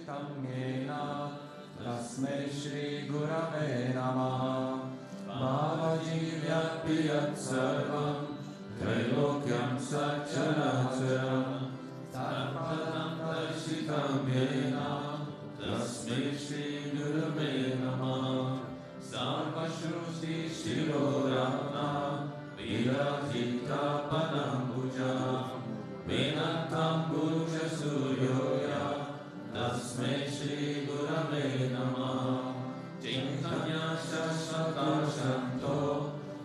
Shitam Yena Tasmai Shri Gurave Namaha Bhavaji Vyapti Yat Sarvam Trailokyam Satcharacharam Tarpadam Darshitam Yena Tasmai Shri Gurave Namaha Sarvashruti Shirorahna Viratita Padambuja Venantam Puruja Suryoya Tasmai Shri Gurave Namaha Chintanya Shashvata Shanto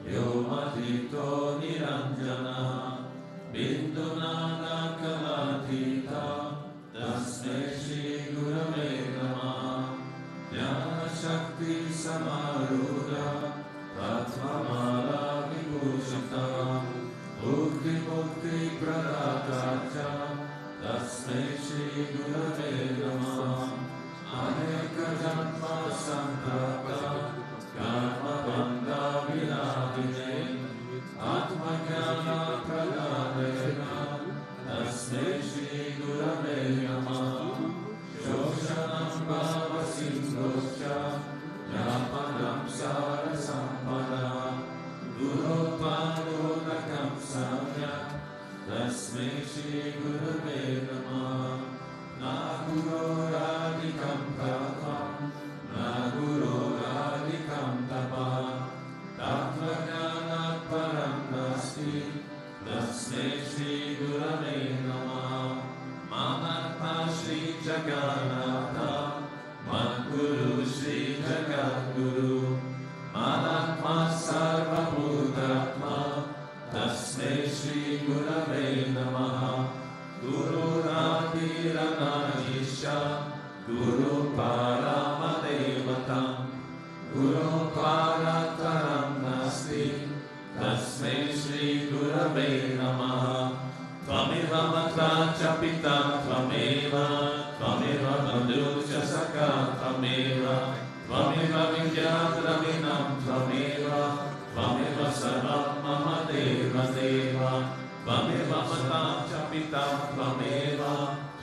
Yomatito Niranjana Bindunana Kalatita Tasmai Shri Gurave Namaha Jnana Shakti Samaruda Tattvamala Vibhushita Bhukti Bhukti Pradatacha Tasmai Shri Gurave Namaha Aneka Janma Samprata Karma Bandha Vinahine Atma Jnana Pradadena Tasmai Shri Gurave Namaha Shoshanam Bhava Sindhoscha Yapadam Sara Sampada Gurupadodakam Samyak Tasmai Shri Gurave Namaha Naguro Radhikam Pratham Naguro Radhikam Tapam Tattvajnanat Param Nasti Tasmai Shri Gurave Namaha Manatma Shri Jagannatha Madguru Shri Jagadguru Manatma Sarva Bhutatma Tasmai Shri Gurave Namaha Guru Radhirananisha Guru Paramadevatam Guru Parataram Nasti Tasmai Shri Gurave Namaha Tvameva Matra Chapita Tvameva Tvameva Bandhucha Saka Tvameva Tvameva Vidyadravinam Tvameva Tvameva Sarvam Mama Deva Deva Tvameva Mata Chapita Tvameva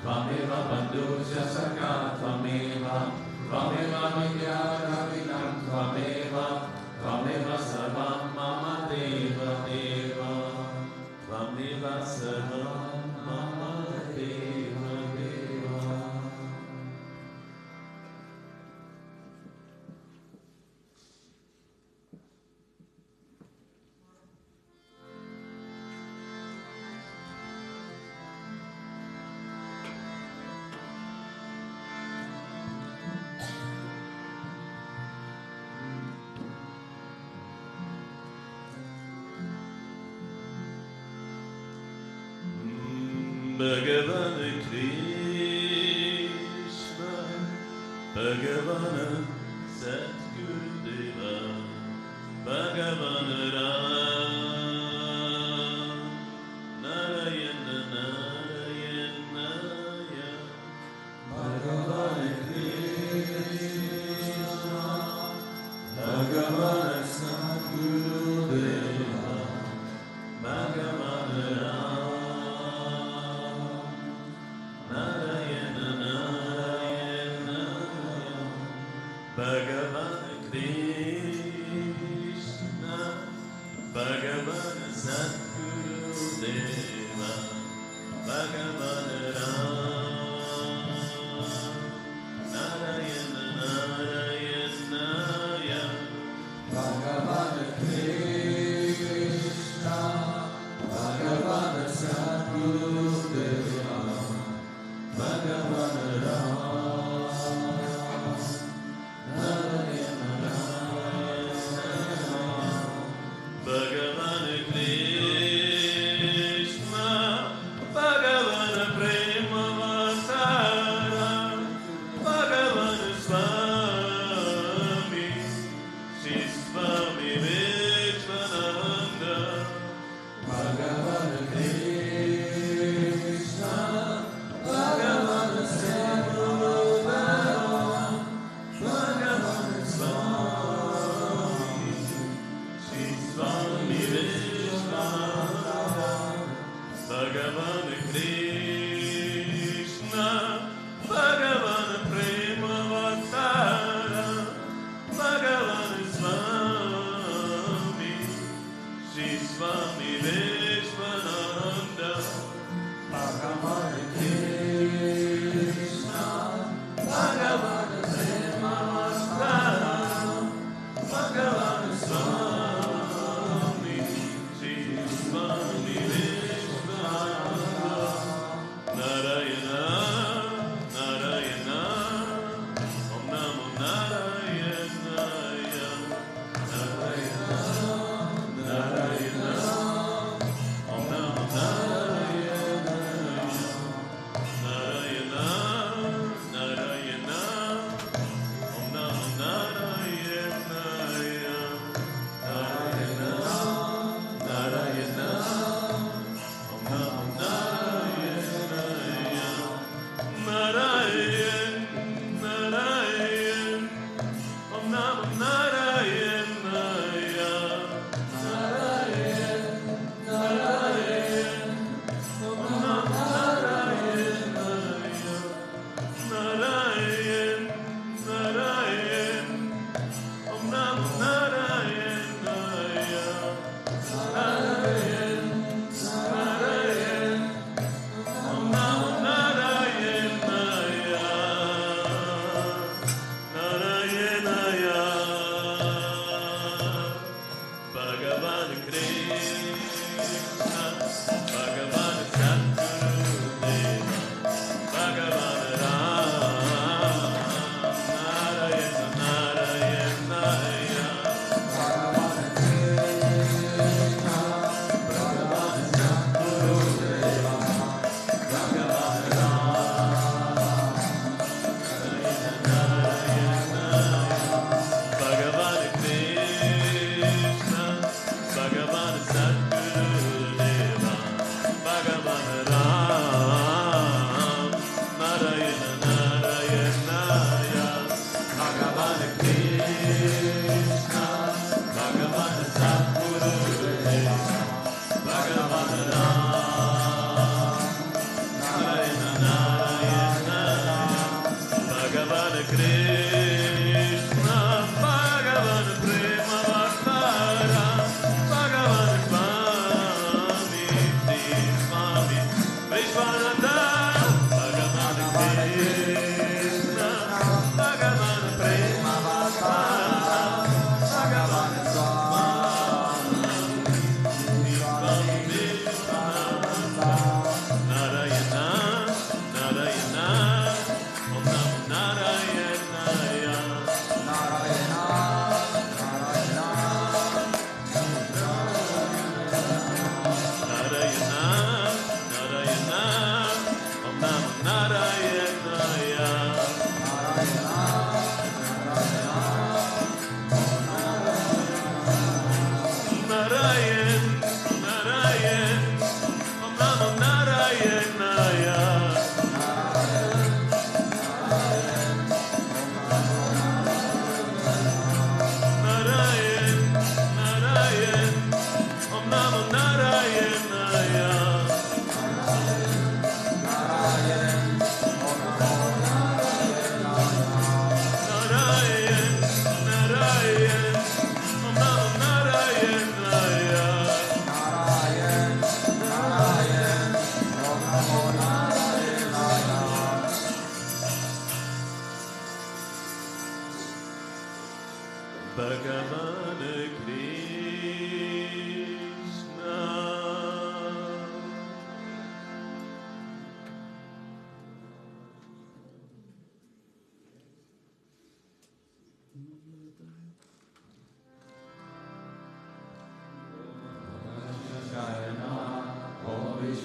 Tvameva Bandhucha Saka Tvameva Tvameva Vidyadravinam Tvameva Tvameva Sarvam Mama Deva Deva Tvameva Sarvam Mama Deva Deva. Bhagavan Krishna, Bhagavan Satgurudeva, Bhagavan Ram, Narayana Narayanaya, Bhagavan Krishna, Bhagavan Satgurudeva, Bhagavan Ram. Bhagavan Krishna, Bhagavan Satgurudeva, Bhagavan Ram, Narayana Narayanaya, Bhagavan Krishna, Bhagavan Satgurudeva, Bhagavan Ram. Bhagavan Krishna, Bhagavan Premavatara, Bhagavan Swami, Sri Swami Vishwananda, Bhagavan Krishna, Bhagavan Sri Bhutabhrteshwarnath Mandir,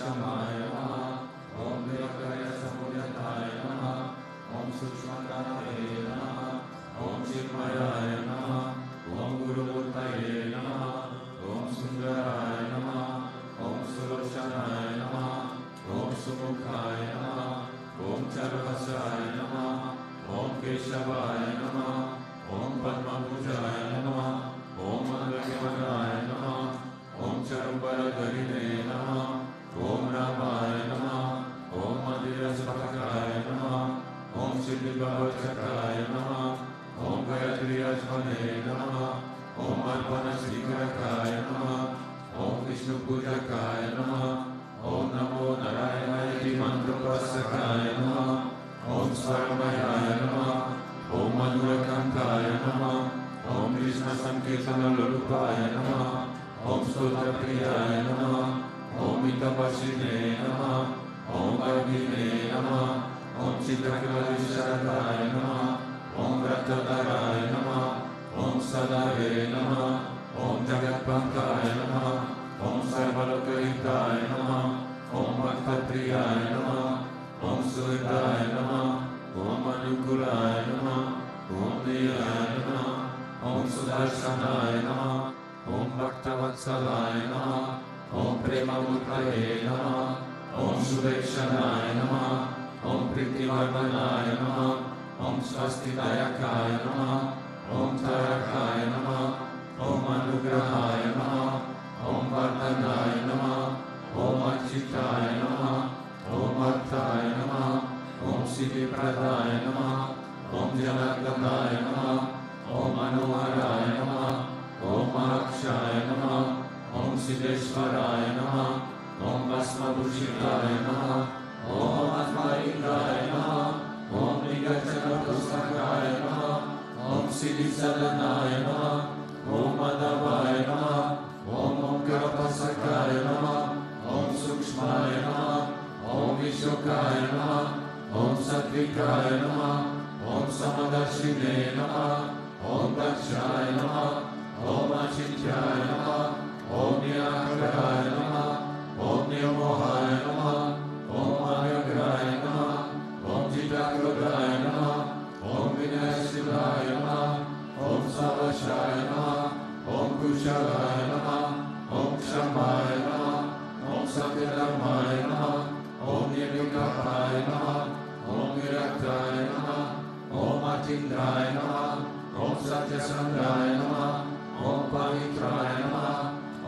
Vishamaye Namaha, Om Nirakaya Samudataye Namaha, Om Sushmandanaye Namaha, Om Chirmayaye Namaha, Om Guru Murtaye Namaha, Om Sundaraye Namaha, Om Sulochanaye Namaha, Om Sumukhaye Namaha, Om Charvasaye Namaha, Om Keshavaye Namaha, Om Padmabhujaye Namaha, Om Mangakamanaye Namaha, Om Charumbaradharine Namaha, Om Ramaye Namaha, Om Madhiraspakaye Namaha, Om Siddhibhavachakraye Namaha, Om Gayatri Ajmane Namaha, Om Arpana Srikarakaye Namaha, Om Vishnu Pujakaya Namaha, Om Namo Narayanayati Mantrapasakaya Namaha, Om Svarmayaya Namaha, Om Madhurakantaya Namaha, Om Krishna Sankirtana Lurupaya Namaha, Om Stotra Priyaya Namaha, Om Itapashine Namaha, Om Vargine Namaha, Om Chitrakiladisharadaya Namaha, Om Vrattadaraya Namaha, Om Sadave Namaha, Om Jagatpankaya Namaha, Om Sarvalokahitaya Namaha, Om Bhaktapriyaya Namaha, Om Suhridaya Namaha, Om Anukulaya Namaha, Om Nilaya Namaha, Om Sudarshanaya Namaha, Om Bhaktavatsalaya Namaha, Om Premamurtaye Namaha, Om Sudekshanaya Namaha, Om Pritivarmanaya Namaha, Om Swastitayakaya Namaha, Om Tarakaya Namaha, Om Anugrahaya Namaha, Om Vardhanaya Namaha, Om Achitaya Namaha, Om Arthaya Namaha, Om Siddhipradaya Namaha, Om Janagandaya Namaha, Om Anoharaya Namaha, Om Marakshaya Namaha, Om Siddheshwaraya Namaha, Om Vasmabhushitaya Namaha, Om Atmaindraya Namaha, Om Nigachana Pustakaya Namaha, Om Siddhisadanaya Namaha, Om Madhavaya Namaha, Om Omkarapasakaya Namaha, Om Sukshmaya Namaha, Om Vishokaya Namaha, Om Satvikaya Namaha, Om Samadashine Namaha, Om Dakshaya Namaha, Om Achityaya Namaha, Om Niyakaraya Namaha, Om Niyamohaya Namaha, Om Ayagraya Namaha, Om Jitakrudaya Namaha, Om Vinayasivaya Namaha, Om Savashaya Namaha, Om Kushalaya Namaha, Om Kshamaya Namaha, Om Satyadharmaya Namaha, Om Nirvikapaya Namaha, Om Viraktaya Namaha, Om Atindraya Namaha, Om Satyasandraya Namaha, Om Pavitraya Namaha,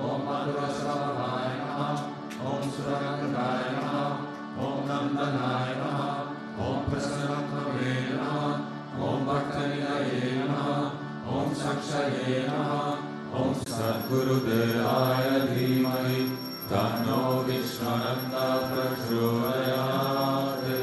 Om Madhurasravaya Namaha, Om Surangandaya Namaha, Om Nandanaya Namaha, Om Prasanatmave Namaha, Om Bhaktanidaye Namaha, Om Sakshaye Namaha, Om Sadgurudevaya Dhimahi, Tanno Vishwananda Prachodayate.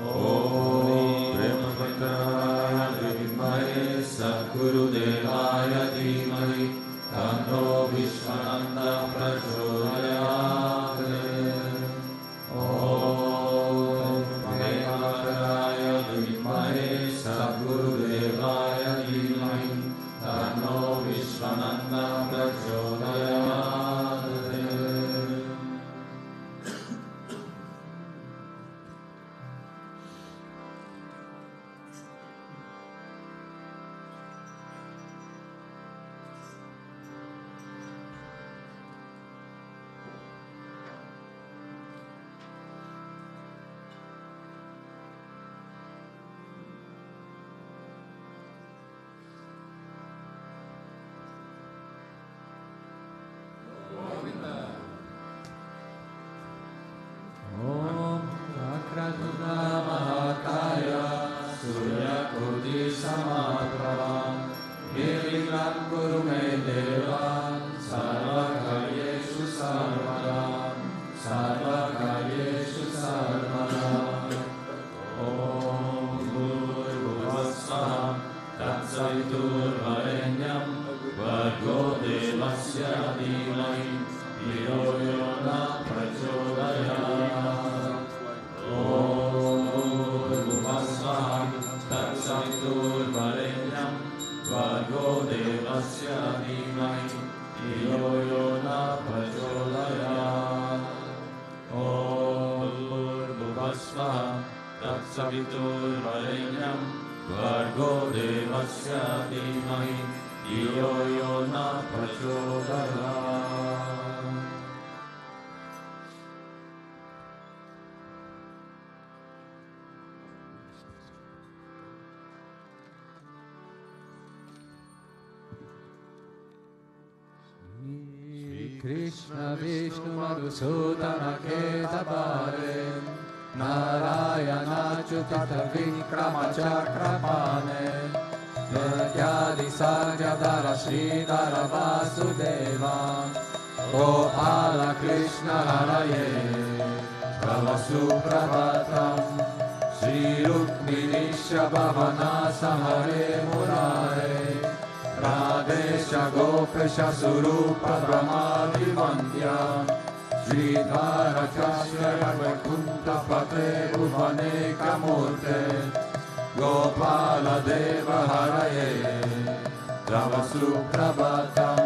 Om Brahmavitaya Dhimahi, Sadgurudevaya Dhimahi, Tanno Vishwananda Prachodayate. Om Brahmavitaya Dhimahi, Sadgurudevaya Dhimahi, Tanno Vishwananda Prachodayate. Om Akratuna Mahakaya Suryakoti Samaprava Nirvighnan Kuru Me Deva Sarvakaryeshu Sarvada Sarvakaryeshu Sarvada. Om Bhurvasvah Tatsaviturvarenyam Bhargo Devasya Dhimahi Dhiyo Yo Na Prachodayat. Om Bhurvasvah Tatsaviturvarenyam Bhargo Devasya Dhimahi Dhiyo Yo Na Prachodayat. Viturvarenyam Bhargo Devasya Dhimahi Dhiyo Yo Na Prachodayat. Krishna Vishnu Madhusudana Ketavare Narayana Chutata Vikrama Chakrapane Vidyadi Sajadara Sridhara Vasudeva Gopala Krishna Haraye Tava Suprabhatam Shri Rukmini Shabhavana Sahare Murare Radesha Gopesha Surupa Brahmadi Vandya Sridhara Kashyapa Vaikuntha Pate Bhuvane Kamurte Gopala Deva Haraye Tava Suprabhatam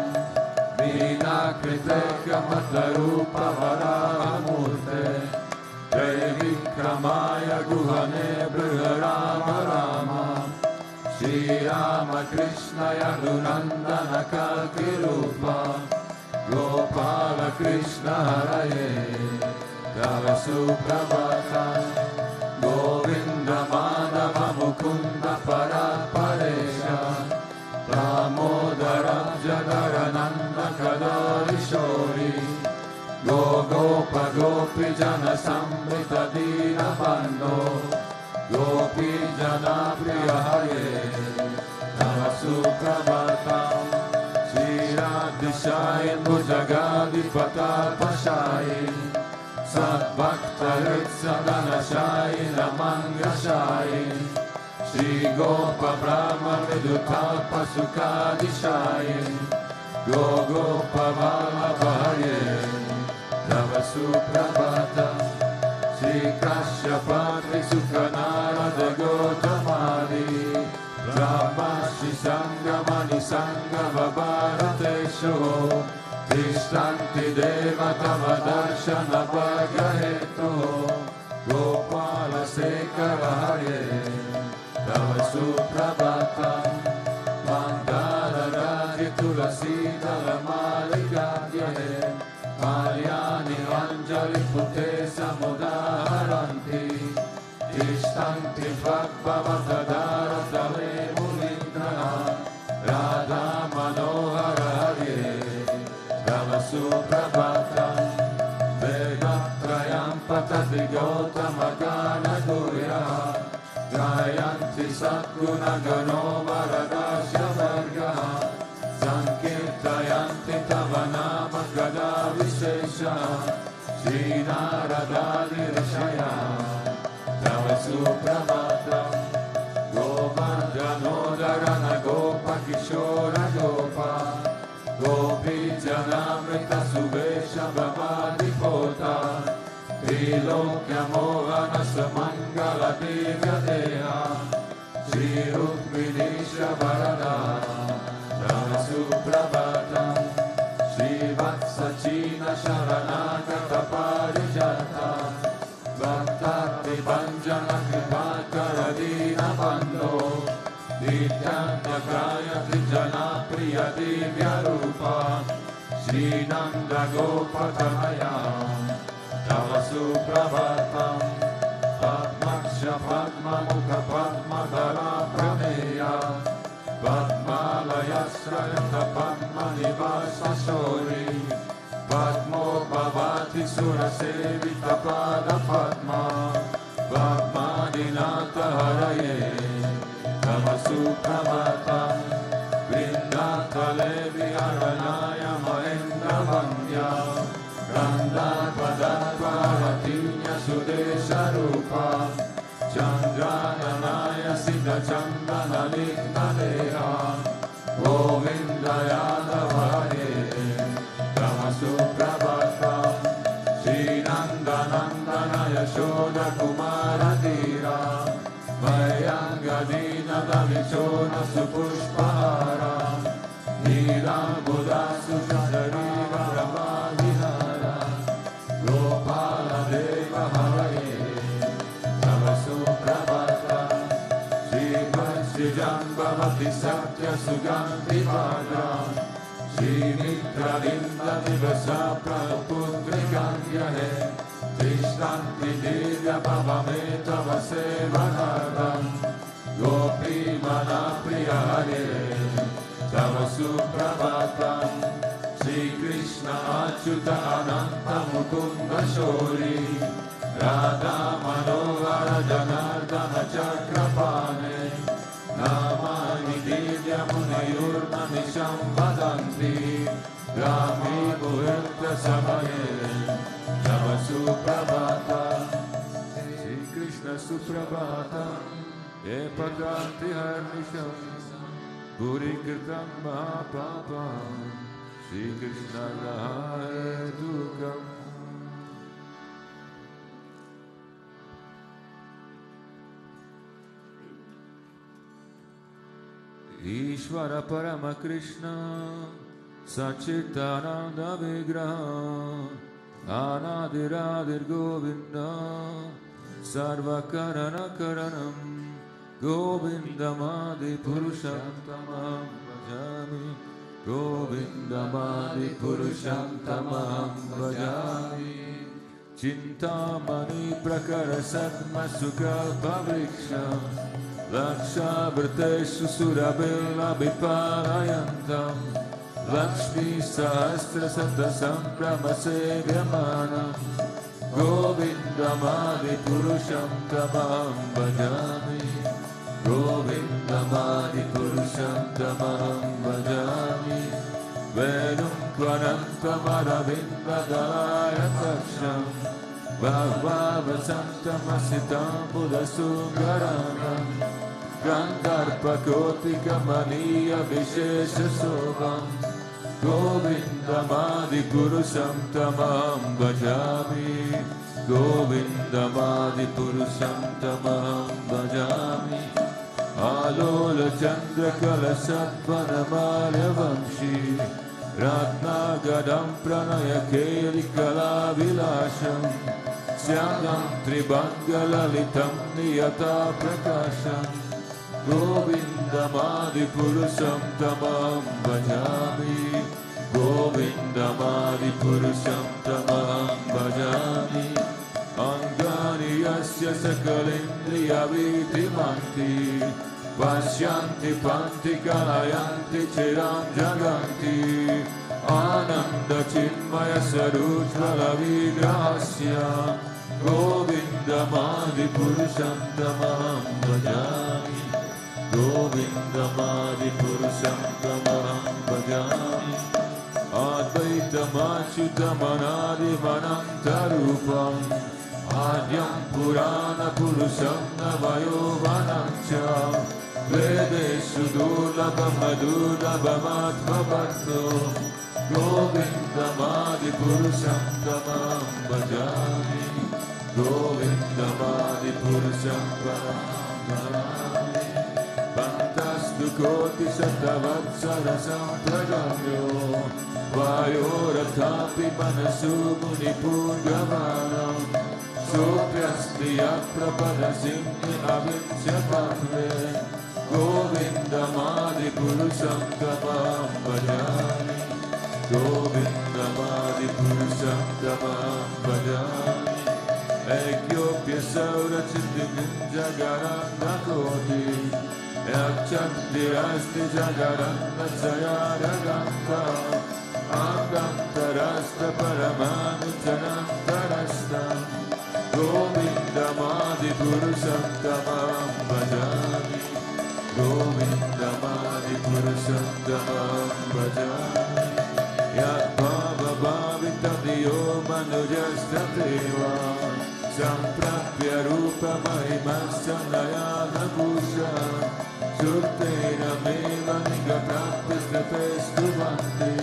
Vina Kriteka Matlarupa Varahamurte Jai Vikramaya Guhane Briharama Rama Shri Rama Krishna Yadunandana Kalki Rupa Gopala Krishna Haraye Tava Suprabhatam Govinda Madhava Mukunda Paraparesha Damodara Jadarananda Kadarishori Gopa Gopi Jana Samrita Dina Bando Gopi Jana Priya Hare Tava Suprabhatam Shri Radhishayin Bhujagadipata Pashayin Sadbhakta Ritsadanashayin Ramangashayin Shri Gopa Brahma Viduta Pasukadishayin Gopa Vallabha Hare Tava Suprabhatam Shri Kashyapatri Sukhanarada Gautamadi Brahma Shri Sangamani Sangava Bharatesho Tishtanti Deva Tava Darshana Bhagaheto Gopala Sekara Hare Tava Suprabhatam Mandara Raji Tulasi Dalamalikadyate Maryani Anjali Pute Samudaharanti Tishtanti Bhagavatada Dale Mulindra Radha Manohara Hare Tava Suprabhatam Vedatrayam Patati Gautama Gana Gurya Gayanti Satguna Gano Varadasya Varga Sankirtayanti Tava Nama Gada Vishesha Shri Naradadi Rishaya Tava Suprabhatam Govardhanodharana Gopa Kishora Gopa Gopi Janamrita Subesha Bhavadipota Trilokya Mohana Samangala Divya Deha Shri Rukmini Shavarada Tava Suprabhatam Shri Vatsachina Sharanagata Parijata Bhaktati Banjana Kripakara Dina Bando Dityanya Kaya Trijana Priya Divya Rupa Shri Nanda Gopatamaya Tava Suprabhatam Padmaksha Padma Mukha Padma Dara Prameya Padmalaya Srayata Padma Nivasa Shori Padmo Bhavati Sura Sevita Pada Padma Padmadinata Haraye Tava Suprabhatam Vrindata Levi Aranaya Mahendra Vandya Randa Padatva Aratinya Sudesha Rupa Chandrananaya Siddha Chandana Likna Deha Govinda Yadava Hare Tava Suprabhatam Shri Nanda Nandana Yashoda Kumara Dhira Vayangadina Davichona Supushpahara Nila Buddha Sushadari Varavadinara Gopala Deva Hare Tava Suprabhatam Shrimati Satya Suganti Bhadra Shri Mitra Linda Divasa Prabhuputrikangyahe Tishtanti Divya Bhavameta Vasevanardam Gopi Mana Priya Hare Tava Suprabhatam Shri Krishna Achyuta Ananta Mukunda Shori Radha Manohara Janardana Chakrapane Namani Divya Munayur Manisham Vadanti Rami Muhurta Samaye Tava Suprabhatam Shri Krishna Suprabhatam Ye Patanti Harnisham Puri Kirtan Mahapapam Shri Krishna Rahare Dukam. Ishvara Parama Krishna Sachitananda Vigraha Anadiradir Govinda Sarvakarana Karanam Govindamadi Purushantamam Bhajami Govindamadi Purushantamam Bhajami Chintamani Prakara Satma Sukha Pavriksha Lakshabhrteshu Surabela Bipalayantam Lakshmi Sahasra Satasam Brahmasevyamana Govindamadi Purusham Tamam Bhajami Govindamadi Purusham Tamam Bhajami Venum Kvanantam Aravinda Dalaya Taksham Bhagavasantam Asitam Buddhasungaranam Gandharpakotika Maniya Vishesha Sobham Govindamadi Purusham Tamam Bhajami Govindamadi Purusham Tamam Bhajami Alola Chandra Kalasatvanamaya Vamshi Ratna Gadam Pranaya Keli Kala Vilasham Syangam Tribangala Litam Niyata Prakasham Govindamadi Purusham Tamam Bhajami Govindamadi Purusham Tamam Bhajami Angani Yasya Sakalindriya Vitimanti Pashyanti Panti Kalayanti Chiram Jaganti Ananda Chinmaya Sarujvala Vigrahasya Govindamadi Purusham Tamam Bhajami Govindamadi Purusham Tamam Bhajami Advaitam Achyutam Anadi Manantarupam Adyam Purana Purusham Navayo Vanamcha Vedeshu Durlabham Madurlabham Atmabhatto Govindamadi Purusham Tamam Bhajami Govindamadi Purusham Tamam Bhajami Pantastu Koti Satavatsara Sampragamyo Vayoratapi Manasu Munipurgavanam Sopyastiya Prapada Singhi Avinchatavre Govindamadi Purusham Tamam Bhajami Govindamadi Purusham Tamam Bhajami Ekyopya Saura Chindimin Jagaranda Koti Ekchakti Asti Jagaranda Sayaraganta Angantarasta Paramanujanantarasta Govindamadi Purusham Tamam Bhajami Govindamadi Purusham Tamam Bhajami Yat Bhava Bhavita Diyo Manujasta Deva Samprapya Rupa Mahimasa Nayana Bhusha Surtena Meva Nigaprapyastestu Bhakti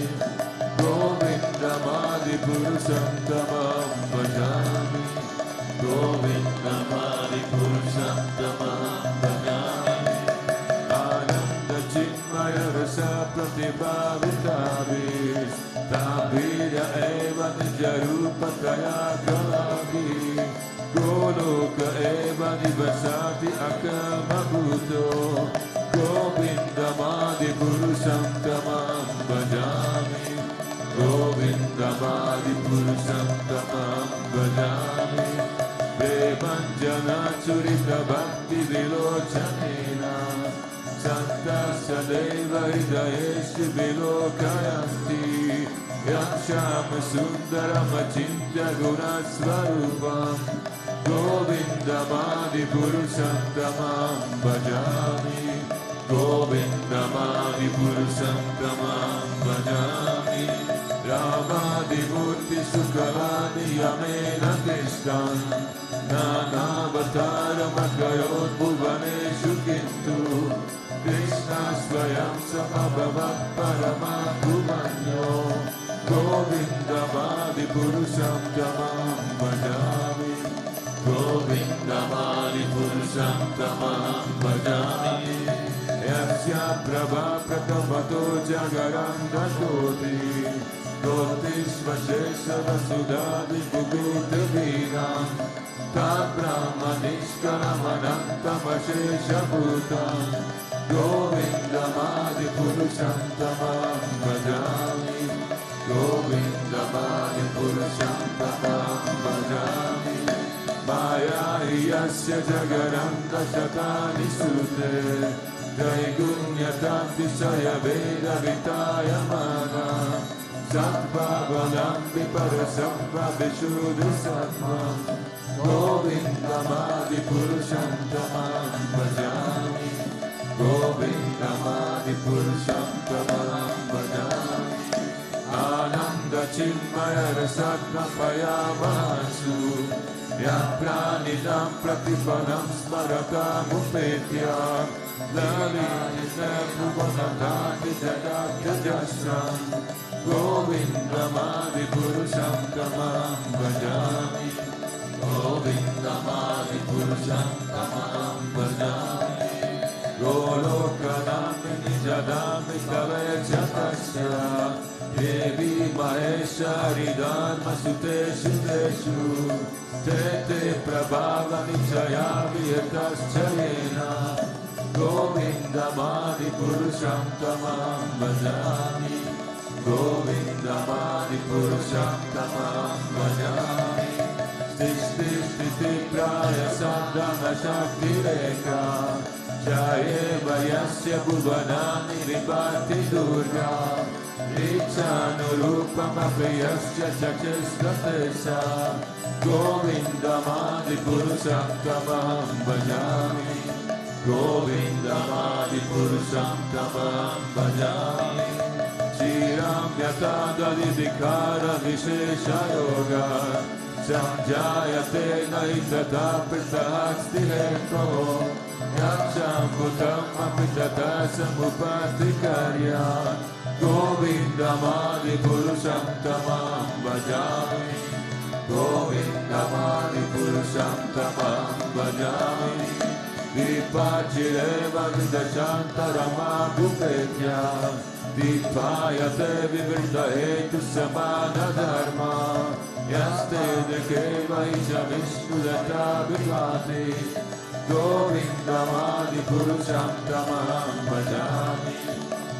Govindamadi Purusham Tamam Bhajami Govindamadi Purusham Tamam Bhajami Ananda Chinmaya Rasa Pratibhavitavis Tabhira Eva Nijarupa Kaya Kalagi Goloka Eva Nivasati Akama Bhuto Govindamadi Purusham Tamam Bhajami, Govindamadi Purusham Tamam Bhajami, Prevanjana Churita Bhakti Vilochanena, Santa Sadeva Hridayeshu Vilokayanti, Yamsham Sundaram Achintya Gunasvarupam, Govindamadi Purusham Tamam Bhajami, Govindamadi Purusham Tamam Bhajami, Ramadi Murti Sukalani Yamena Krishnan, Nanavataram Akarot Bhuvaneshu Kintu, Krishna Swayam Samabhavat Paramahamsa Govindamadi Purusham Tamam Bhajami, Govindamadi Purusham Tamam Bhajami, Yasya Prabha Pratamato Jagaranda Koti, Kotishvashesha Vasudadi Bhugute Vinam, Tad Brahmanishkaramanantamashesha Bhutam, Govindamadi Purusham Tamam Bhajami, Govindamadi Purusham Tamam Bhajami, Maya Yasya Jagaranda Shatani Sute, Jaygunyatanti Saya Veda Vitaya Mana, Sattva-valambi Parasattva Vishuddha Sattva, Govindamadi Purusham Tamam Bhajami, Govindamadi Purusham Tamam Bhajami, Ananda Chinmaya Rasatma Payamasu, Yapranidam Pratipanam Smaratam Upetya, Lalita Bhuvanatani Jagatya Jasram, Govindamadi Purusham Tamam Bhajami, Govindamadi Purusham Tamam Bhajami, Golokanami Nijadami Kavaya Chatasya, Devi Mahesha Ridharma Suteshu Deshu, Tete Prabhava Nichaya Vietaschayena, Govindamadi Purusham Tamam Bhajami, Govindamadi Purusham Tamam Bhajami, Stishti Stiti Praya Sadhana Shakti Rekha, Jayeva Yasya Bhuvanani Vibhati Durga, Ichanurupam Apriyasya Chakshistratesa, Govindamadi Purusham Tamam Bhajami, Govindamadi Purusham Tamam Bhajami, Shiram Yatada Vidikara Vishesha Yoga, Sanjayate Naitata Pritahasti Heko, Yaksham Bhutam Apitata Samupati Karya, Govindamadi Purusham Tamam Bhajami, Govindamadi Purusham Tamam Bhajami, Vipachireva Vidashanta Rama Bhupetya, Vipayate Vivrita Hetu Samana Dharma, Yaste Dekeva Isha Vishnudata Vipati, Govindamadi Purusham Tamam Bhajami,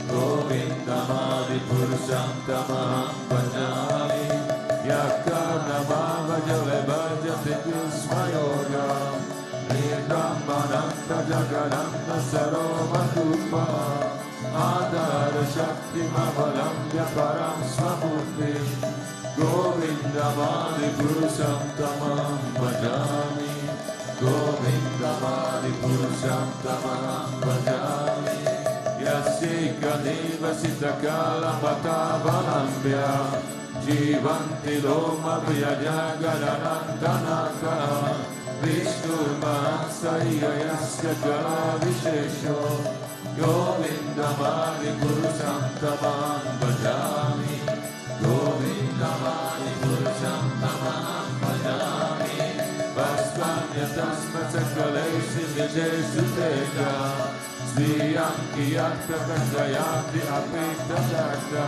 Govindamadi Purusham Tamam Bhajami, Yakarnama Vajale Bhajate Yusmayoga, Nirbrahmananta Jagananda Saroma Kupa, Adara Shakti Mavalambya Param Svamurti, Govindamadi Purusham Tamam Bhajami, Govindamadi Purusham Tamam Bhajami, Yasika Deva Sitakala Matavalambya, Jivanti Loma Vyajagaranantanaka, Vishnu Mahasaya Yasya Kala Vishesho, Govindamadi Purusham Tamam Bhajami, Govindamadi Purusham Tamam Bhajami, Vaskanya Tasmat Sakaleshi Nijeshu Teka, Sviyanki Yakrakandayati Apita Jakta,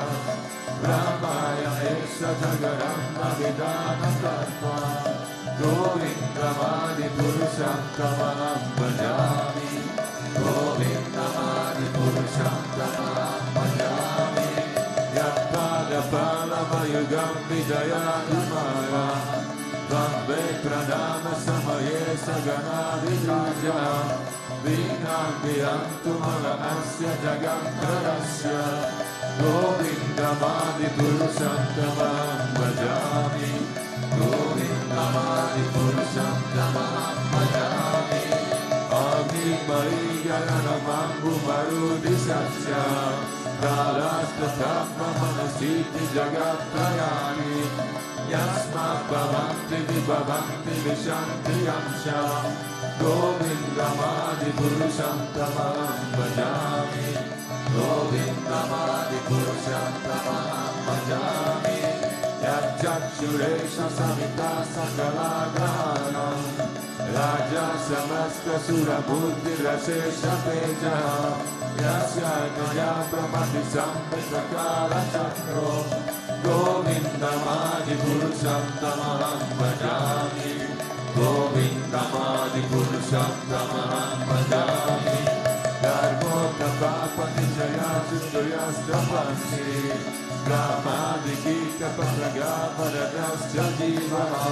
Brahmaya Esha Jagaranda Vidana Tattva, Govindamadi Purusham Tamam Bhajami, Govindamadi Purusham Tamaham Bhajami Yapada Palamayugam Vidayadumaya Vambe Pranama Samaye Saganadi Raja Vinam Viyantumala Asya Jagam Pradasya Govindamadi Purusham Tamaham Bhajami Govindamadi Purusham Tamaham Bhajami Agni Marigana Mambu Marudi Satya Pralasta Tapma Manasiti Jagat Prayani Yasma Bhavanti Vibhavanti Vishanti Yamsha Govindamadi Purusham Tamaham Bhajami Govindamadi Purusham Tamaham Bhajami Yajjakshuresha Samita Sakala Ghanam Raja Samasta Sura Buddhi Rasesha Peja Yasya Gaya Brahmati Sambhita Kala Chakro Govindamadi Purusham Tamaham Bhajami Govindamadi Purusham Tamaham Bhajami Dharmo Tapapati Jaya Sundayastra Pansi Brahmadi Gita Patraga Paradasya Jivaha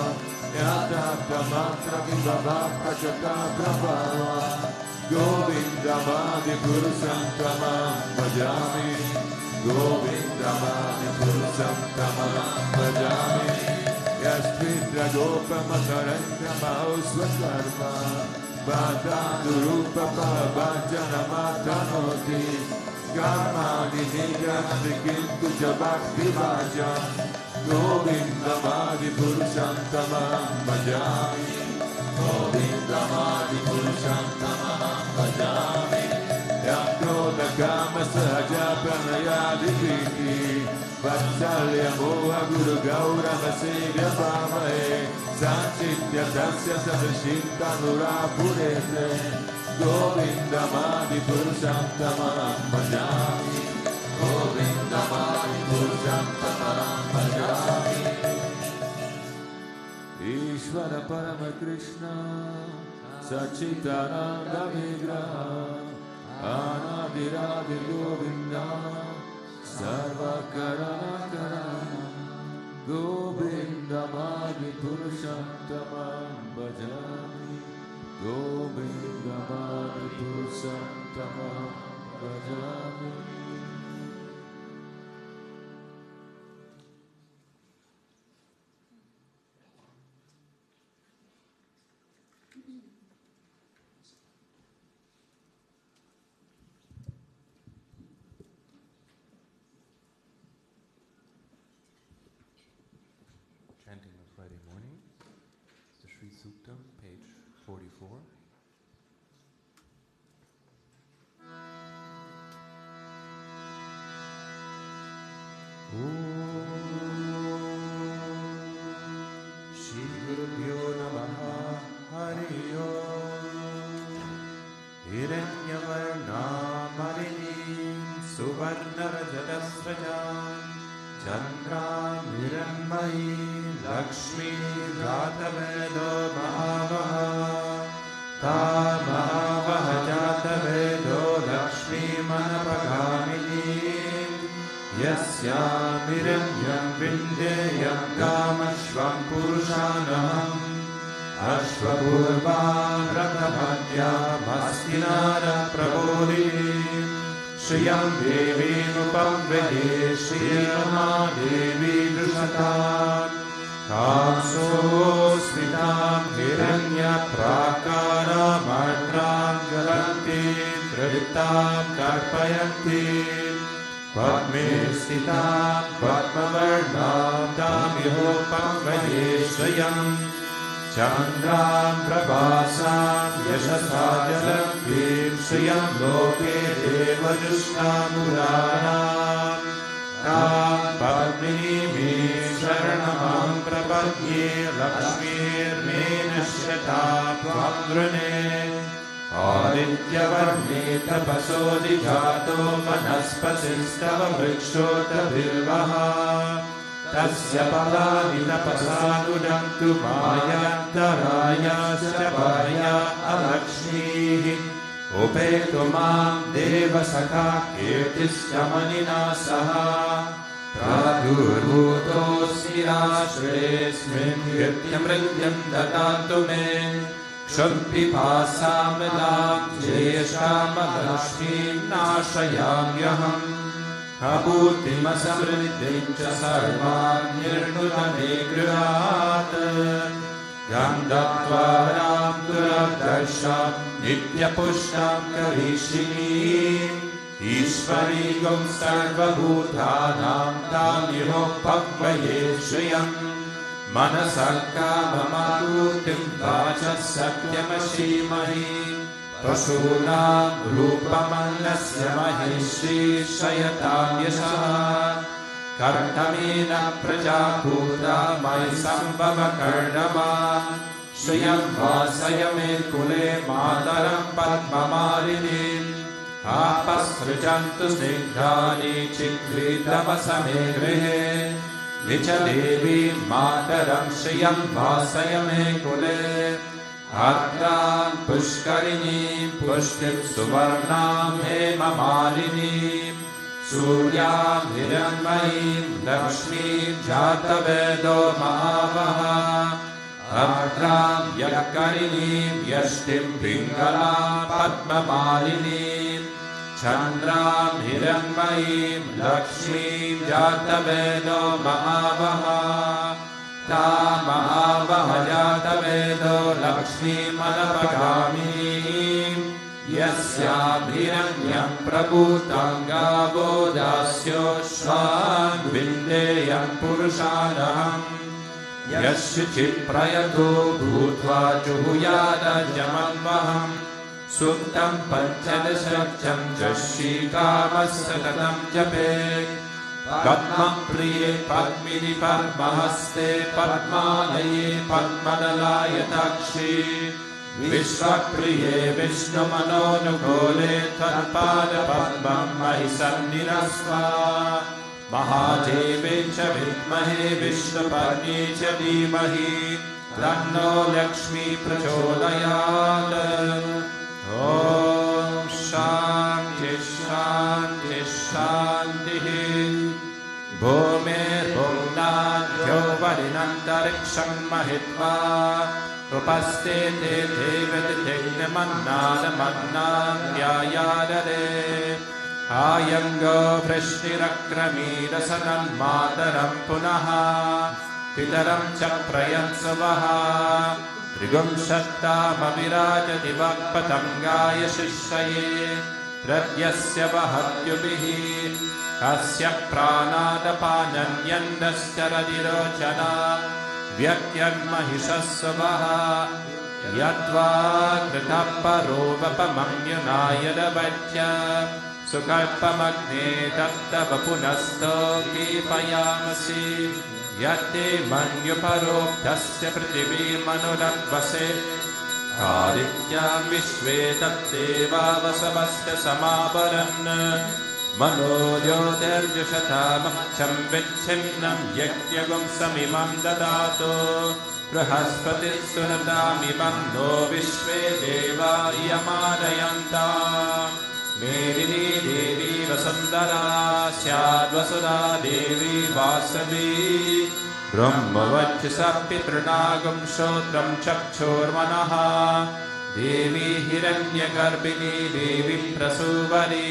Yata Pramatra Vibhava Prachata Prabhava Govindamadi Purusham Tamaham Bhajami Govindamadi Purusham Tamaham Bhajami Yastvitra Gopa Makaranga Mausvakarma Bhadanurupa Pavajana Matanoti Karmani Nigranti Kintu Bhakti Marga Govindamadi Purusham Tamaham Bhajami Govindamadi Purusham Tamaham Bhajami Yakroda Kama Sahaja Pranayadi Priti Vatsalya Moha Guru Gaurava Sevya Bhavahe Sanchitya Tasya Sadashita Nura Purete Govindamadi Purusham Tamaham Bhajami Govindamadi Purusham Tamaham Bhajami Ishvara Parama Krishna Sachitananda Vigraha Anadiradi Govinda Sarva Karana Karana Govindamadi Purusham Tamaham Bhajami Govindamadi Purusham Tamaham Bhajami. Chanting on Friday morning, the Sri Suktam, page 44. Shri Gurubhyo Namaha Hari Om Hiranyavarnam Suvarnarajadasrajam Chandram Hiranmayi Lakshmi Jatavedo Mahavaha Tamavaha Jatavedo Lakshmi Manapagamini Yasyam Hiranyam Vindeyam Kamashvam Purushanam Ashvapurvam Rathamadhyam Hastinara Prabodhim Shriyam Devi Upamvede Shriyama Devi Dushatam Kamso Smitam Hiranya Prakara Matram Galanti Tritam Karpayanti Padme Stitam Padmavarnam Damihopam Vadeshrayam Chandram Prabhasam Yashasajalam Vim Shriyam Loke Devajustam Uranam Tam Padmini Me Sharanamam Prabhagye Lakshmir Me Nashyata Tvamdrane Adityavarne tapaso dijato manaspasistava vrikshota bilvaha Tasya palani tapasanudantu mayantaraya stabhaya alakshmihi उपेतु मां देवसखा कीर्तिश्चमनिना सह प्रादुर्भूतोऽस्मि राष्ट्रेऽस्मिन् कीर्तिमृत्यं ददातु मे क्षुत्पिपासामलां ज्येष्ठामलक्ष्मीं नाशयाम्यहम् अभूतिमसमृद्धिं च सर्वान् निर्णुतमे गृहात् गन्धत्वा रां दुरदर्शां नित्यपुष्टां करिष्यिणीम् ईश्वरीगं सर्वभूतानां तामिहोपक्वये श्रियम् मनसः काममापूर्तिं वाचः सत्यमशीमहि पशूनां रूपमन्नस्य महिषी शयतां यशः कर्णमेन प्रजा पूता मयि सम्भव कर्णमा श्रियं वासय मे कुले मातरं पद्ममालिनीम् आपसृजन्तु स्निग्धानि चिक्रीतमसमे गृहे निच देवीं मातरं श्रियं वासय मे कुले आर्द्रां पुष्करिणीं पुष्टिं सुवर्णां हेममालिनीं सूर्यां हिरण्मयीं लक्ष्मीं जातवेदो महावः आर्द्रां यज्ञकरिणीं यष्टिं पिङ्गलां पद्ममालिनीं चन्द्रां हिरण्मयीं लक्ष्मीं जातवेदो महावः तामहावः जातवेदो लक्ष्मीमनपगामिनीं यस्यां हिरण्यं प्रभूतं गावो दास्योश्वान् विन्देयं पुरुषानहम् यश्चित्प्रयतो भूत्वा जुहुयादजमन्वहम् सूक्तं पञ्चदशं चशीकामः सततं जपेत् पद्मप्रिये पद्मिनि पद्महस्ते पद्मालये पद्मदलायताक्षी विश्वप्रिये विष्णुमनोनुकूले तत्पादपद्मं मयि सन्निरस्वा महादेवे च विद्महे विष्णुपत्नी च धीमहि तन्नो लक्ष्मी प्रचोदयात् ॐ शान्ति शान्ति शान्तिः भूमिर्भुवनाद्यो वरिनन्तरिक्षं महित्वा उपस्थिते देवतिमन्नादमन्नाद्यायादरे आयङ्गो वृष्टिरक्रमीरसनन्मातरं पुनः पितरं च प्रयन्सवः त्रिगुंशत्तामविराजति वक्पतङ्गाय शिष्यये रद्यस्य वहत्युभिः अस्य प्राणादपानन्यन्नश्चरदिरोचना व्यक्त्यन्महिषस्वः यद्वा कृतः परोपमम्युनायदवच्य सुकल्पमग्ने तत्तव पुनस्तोकीपयामसि यत्ते मन्युपरोक्तस्य पृथिवीमनुरद्वसे आदित्यां विश्वे तत्तेवावसवस्य समावरन् मनोज्योतिर्जुषतामक्षं विच्छिन्नं यज्ञगुं समिमं ददातु बृहस्पतिः सुनतामिमं नो विश्वे देवा यमादयन्ताम् मेदिनी देवी वसुन्धरा स्याद्वसुधा देवी वासवी ब्रह्मवक्षसः पितॄणागं श्रोत्रं चक्षुर्मनः देवी हिरण्यगर्भिणी देवी प्रसूवरी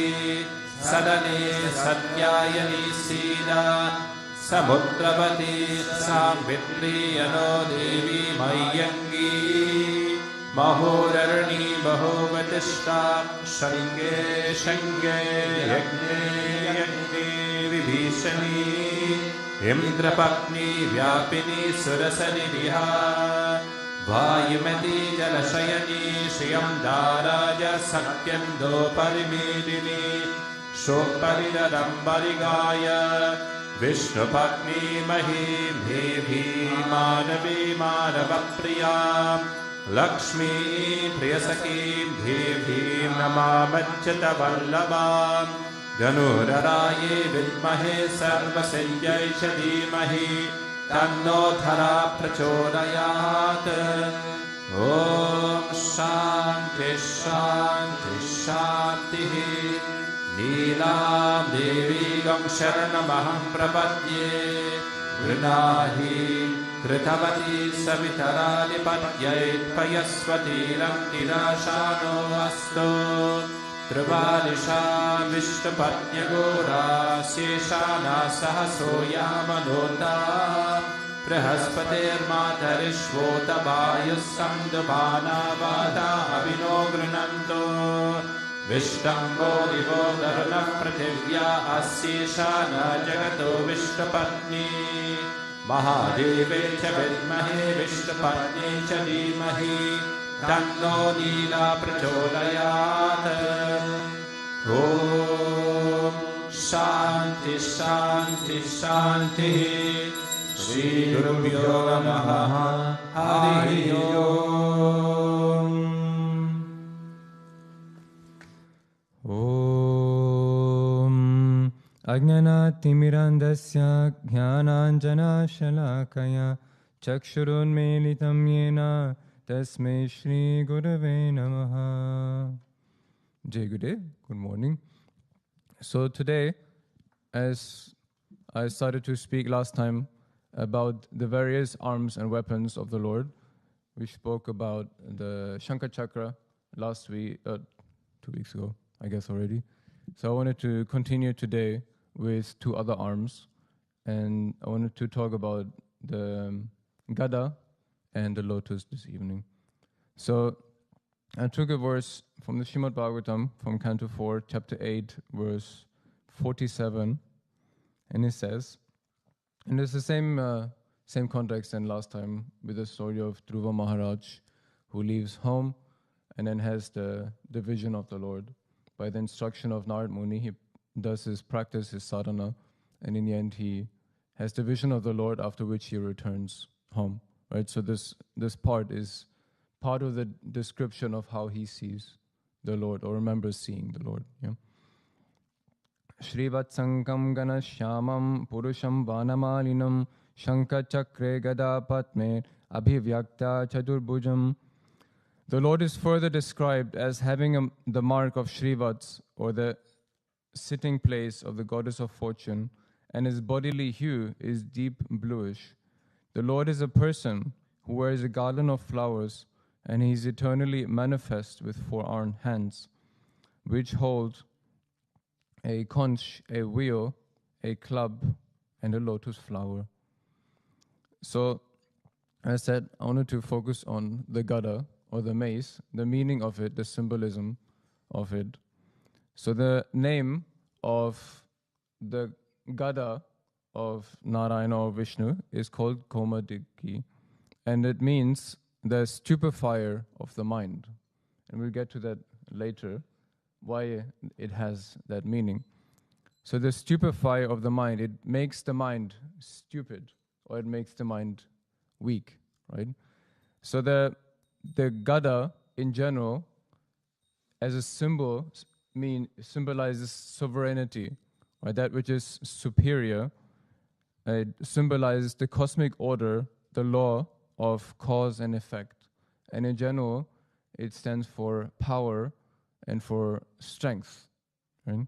सदने सत्यायनी सीदा समुद्रवती सावित्री अनो देवी मय्यङ्गी महोरर्णी महोवतिष्ठा शृङ्गे शृङ्गे यज्ञे यज्ञे विभीषणी इन्द्रपत्नी व्यापिनी सुरसनिधिहा वायुमती जलशयनी श्रियं दाराज सत्यन्दो परिमेदिनी शोकरिदम्बरिगाय विष्णुपत्नी महीं देवी मानवी मानवप्रिया लक्ष्मी प्रियसखीं देवीं नमामच्युतवल्लभां धनुरराये विद्महे सर्वसंज्ञै च धीमहि तन्नो धरा प्रचोदयात् Om Shanti Shanti Shanti. Neelam Devigam Sharanamaham Prapadye. Grinahi Kritavati Savitarali Padyait Payasvati Rankirashano Astu. Trivalisha Vishnupatnya Gora Seshana Sahaso Yamanota. Prahaspatir Matarishvota Vayus Samdubhana Vata Avinogrananto. Vishtambo Divo Dharana Prathivya Asishana Jagato Vishnupatni. Mahadeve Cha Vidmahe Vishnupatni Cha Dhimahi. Tanno Nila Prachodayat. Om Shanti Shanti Shanti. Shri Gurubhyo Namaha. Hari Om. Om Ajnanatimirandasya Jnananjana Shalakaya Chakshurunmelitam Yena Tasmai Shri Gurave Namaha. Jai Gurudev, good morning. So today, as I started to speak last time about the various arms and weapons of the Lord, we spoke about the Shankha Chakra last week, 2 weeks ago, I guess already. So I wanted to continue today with 2 other arms, and I wanted to talk about the Gada and the lotus this evening. So I took a verse from the Srimad Bhagavatam, from Canto 4, Chapter 8, verse 47, and it says, and it's the same context than last time, with the story of Dhruva Maharaj, who leaves home and then has the vision of the Lord. By the instruction of Narad Muni, he does his practice, his sadhana, and in the end he has the vision of the Lord, after which he returns home. Right? So this part is part of the description of how he sees the Lord, or remembers seeing the Lord. Yeah. Shrivatsankam ganashyamam purusham vanamalinam shanka chakre gada patme abhivyakta chadurbhujam. The Lord is further described as having the mark of Shrivats, or the sitting place of the goddess of fortune, and his bodily hue is deep bluish. The Lord is a person who wears a garland of flowers, and he is eternally manifest with 4 hands, which hold a conch, a wheel, a club, and a lotus flower. So, as I said, I wanted to focus on the Gada, or the mace, the meaning of it, the symbolism of it. So the name of the Gada of Narayana or Vishnu is called Komadiki, and it means the stupefier of the mind. And we'll get to that later, why it has that meaning. So the stupefier of the mind, it makes the mind stupid, or it makes the mind weak, right? So the Gada in general, as a symbol, symbolizes sovereignty, right? That which is superior. It symbolizes the cosmic order, the law of cause and effect. And in general, it stands for power and for strength, right?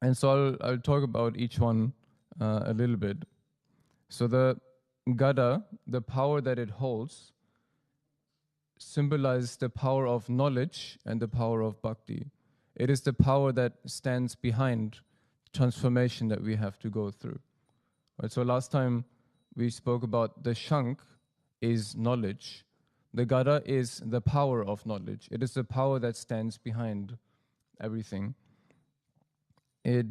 And so I'll talk about each one a little bit. So the Gada, the power that it holds, symbolizes the power of knowledge and the power of bhakti. It is the power that stands behind transformation that we have to go through. Right, so last time we spoke about the Shank is knowledge. The Gada is the power of knowledge. It is the power that stands behind everything. It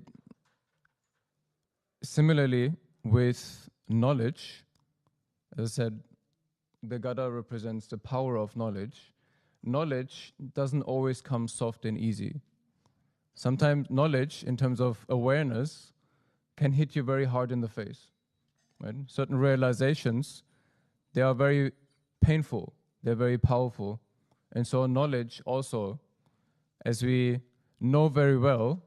similarly with knowledge, as I said, the Gada represents the power of knowledge. Knowledge doesn't always come soft and easy. Sometimes knowledge, in terms of awareness, can hit you very hard in the face. Right? Certain realizations, they are very painful, they're very powerful. And so knowledge also, as we know very well,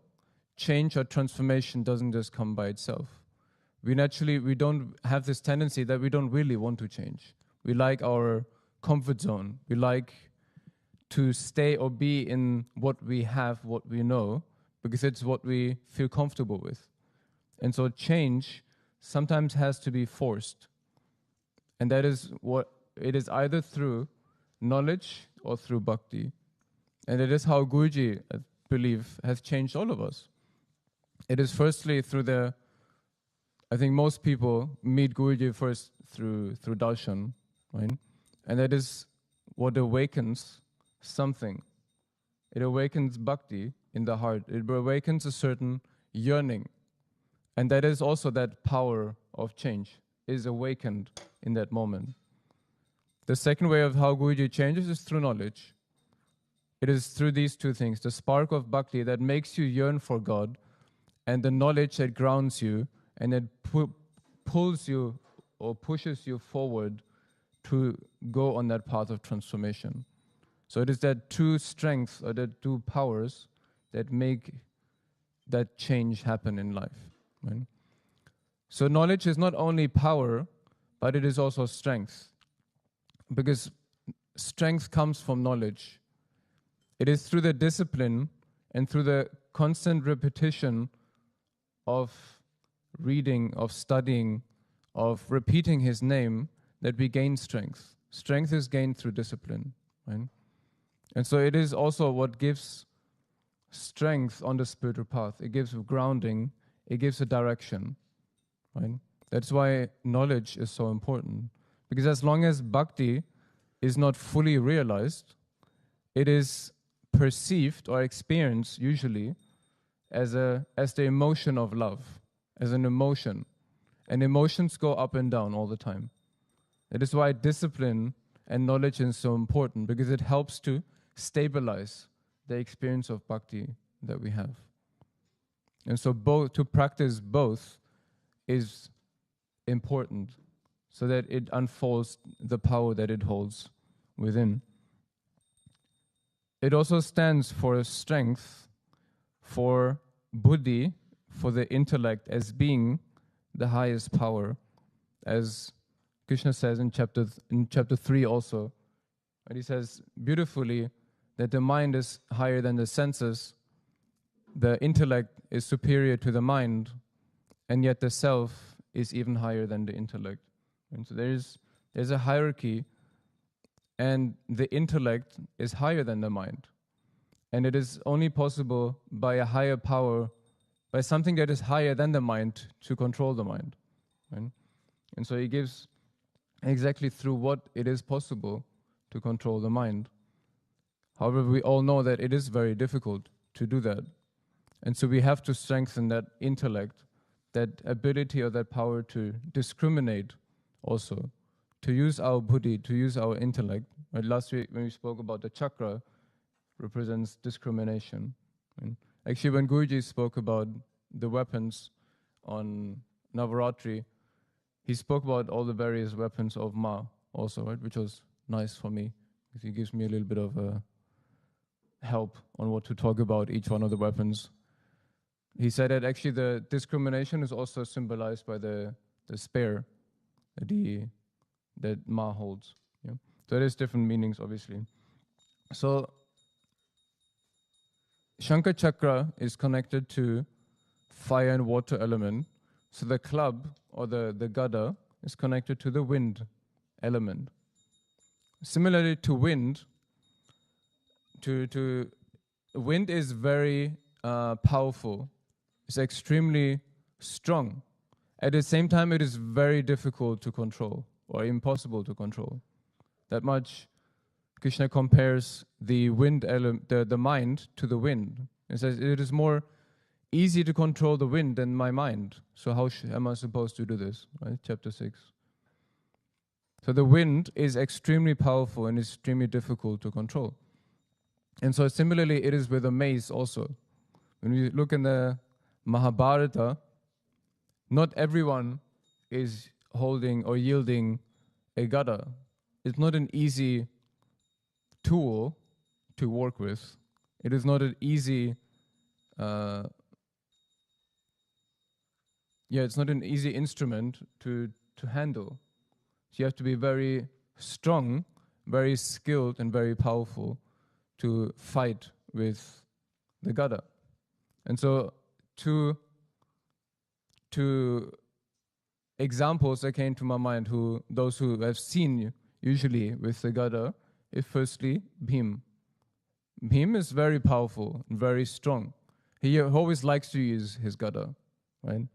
change or transformation doesn't just come by itself. We don't have this tendency that we don't really want to change. We like our comfort zone. We like to stay or be in what we have, what we know, because it's what we feel comfortable with. And so change sometimes has to be forced. And that is what it is, either through knowledge or through bhakti. And it is how Guruji, I believe, has changed all of us. It is firstly through I think most people meet Guruji first through Darshan, right? And that is what awakens something. It awakens bhakti in the heart. It awakens a certain yearning. And that is also that power of change is awakened in that moment. The second way of how Guruji changes is through knowledge. It is through these two things, the spark of bhakti that makes you yearn for God, and the knowledge that grounds you and that pulls you or pushes you forward to go on that path of transformation. So it is that two strengths or that two powers that make that change happen in life. Right? So knowledge is not only power, but it is also strength. Because strength comes from knowledge. It is through the discipline and through the constant repetition of reading, of studying, of repeating his name that we gain strength. Strength is gained through discipline. Right? And so it is also what gives strength on the spiritual path. It gives grounding. It gives a direction. Right? That's why knowledge is so important. Because as long as bhakti is not fully realized, it is perceived or experienced usually as the emotion of love, as an emotion. And emotions go up and down all the time. That is why discipline and knowledge is so important, because it helps to stabilize the experience of bhakti that we have. And so to practice both is important, so that it unfolds the power that it holds within. It also stands for strength, for buddhi, for the intellect as being the highest power, as Krishna says in chapter 3 also. And he says beautifully that the mind is higher than the senses, the intellect is superior to the mind, and yet the self is even higher than the intellect. And so there's a hierarchy, and the intellect is higher than the mind. And it is only possible by a higher power, by something that is higher than the mind, to control the mind. Right? And so he gives exactly through what it is possible to control the mind. However, we all know that it is very difficult to do that. And so we have to strengthen that intellect, that ability or that power to discriminate also, to use our buddhi, to use our intellect. Right? Last week when we spoke about the chakra, represents discrimination. And actually when Guruji spoke about the weapons on Navaratri, he spoke about all the various weapons of Ma also, right? Which was nice for me, because he gives me a little bit of help on what to talk about each one of the weapons. He said that actually the discrimination is also symbolized by the spear that Ma holds. Yeah? So there's different meanings, obviously. So Shankar Chakra is connected to fire and water element. So the club or the gada is connected to the wind element. Similarly to wind, wind is very powerful. It's extremely strong. At the same time, it is very difficult to control or impossible to control. That much Krishna compares the wind element, the mind to the wind. He says it is more easy to control the wind than my mind. So how am I supposed to do this? Right? Chapter 6. So the wind is extremely powerful and extremely difficult to control. And so similarly, it is with a mace also. When we look in the Mahabharata, not everyone is holding or yielding a gada. It's not an easy tool to work with. It is not an easy it's not an easy instrument to handle. So you have to be very strong very skilled and very powerful to fight with the Gada. And so two examples that came to my mind, those who have seen usually with the Gada, is firstly Bhim. Bhim is very powerful and very strong. He always likes to use his Gada, right?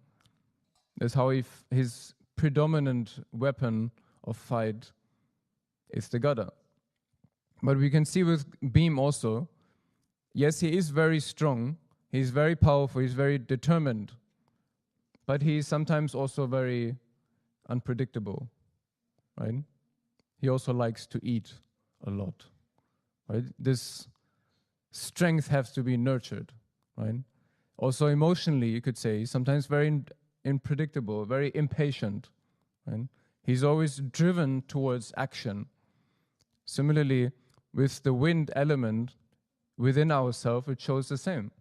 That's how his predominant weapon of fight is the Gada. But we can see with Bhim also, yes, he is very strong, he's very powerful, he's very determined, but he is sometimes also very unpredictable, right? He also likes to eat a lot, right? This strength has to be nurtured, right? Also emotionally, you could say, sometimes very unpredictable, very impatient, right? He's always driven towards action. Similarly, with the wind element within ourselves, it shows the same.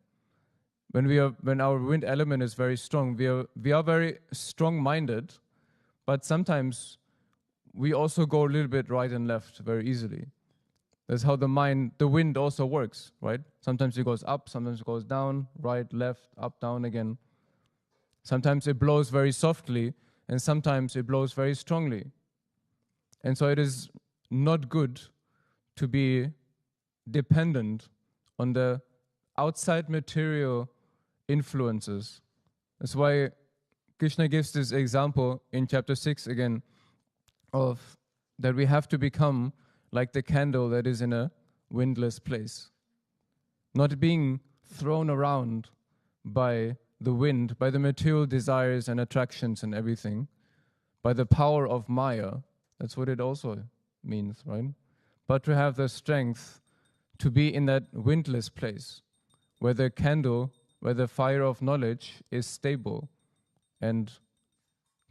When our wind element is very strong, we are very strong-minded, but sometimes we also go a little bit right and left very easily. That's how the wind also works, right? Sometimes it goes up, sometimes it goes down, right, left, up, down again. Sometimes it blows very softly, and sometimes it blows very strongly. And so it is not good to be dependent on the outside material influences. That's why Krishna gives this example in chapter 6 again of that we have to become like the candle that is in a windless place. Not being thrown around by the wind, by the material desires and attractions and everything, by the power of Maya. That's what it also means, right? But to have the strength to be in that windless place, where the candle, where the fire of knowledge is stable and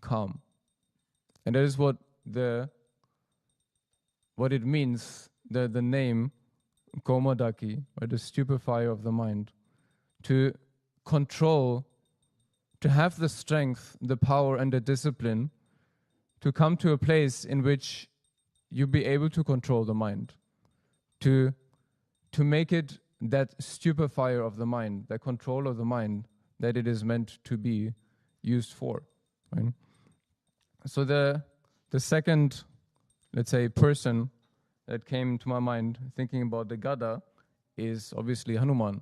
calm. And that is what it means, the name Komadaki, or the stupefier of the mind, to control, to have the strength, the power and the discipline to come to a place in which you be able to control the mind, to make it that stupefier of the mind, that control of the mind that it is meant to be used for. Right? So the second, let's say, person that came to my mind thinking about the Gada is obviously Hanuman.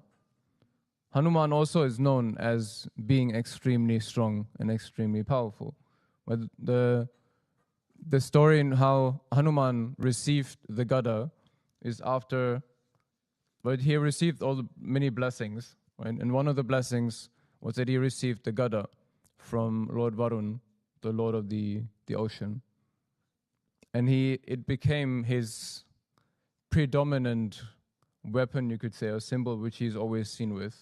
Hanuman also is known as being extremely strong and extremely powerful. But the story in how Hanuman received the Gada is after, but he received all the many blessings, right? And one of the blessings was that he received the Gada from Lord Varun, the Lord of the ocean. And it became his predominant weapon, you could say, a symbol which he's always seen with.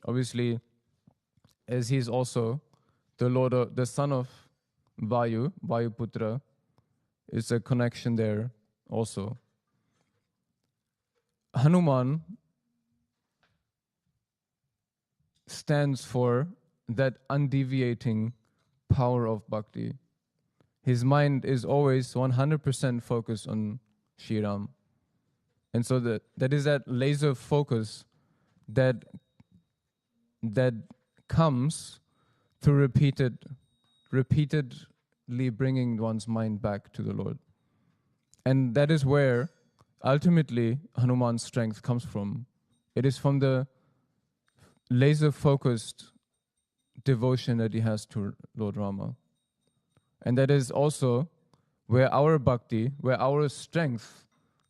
Obviously, as he's also the son of Vayuputra, is a connection there also. Hanuman stands for that undeviating power of bhakti. His mind is always 100% focused on Shri Ram. And so that is that laser focus that comes through repeatedly bringing one's mind back to the Lord. And that is where ultimately Hanuman's strength comes from. It is from the laser-focused devotion that he has to Lord Rama. And that is also where our bhakti, where our strength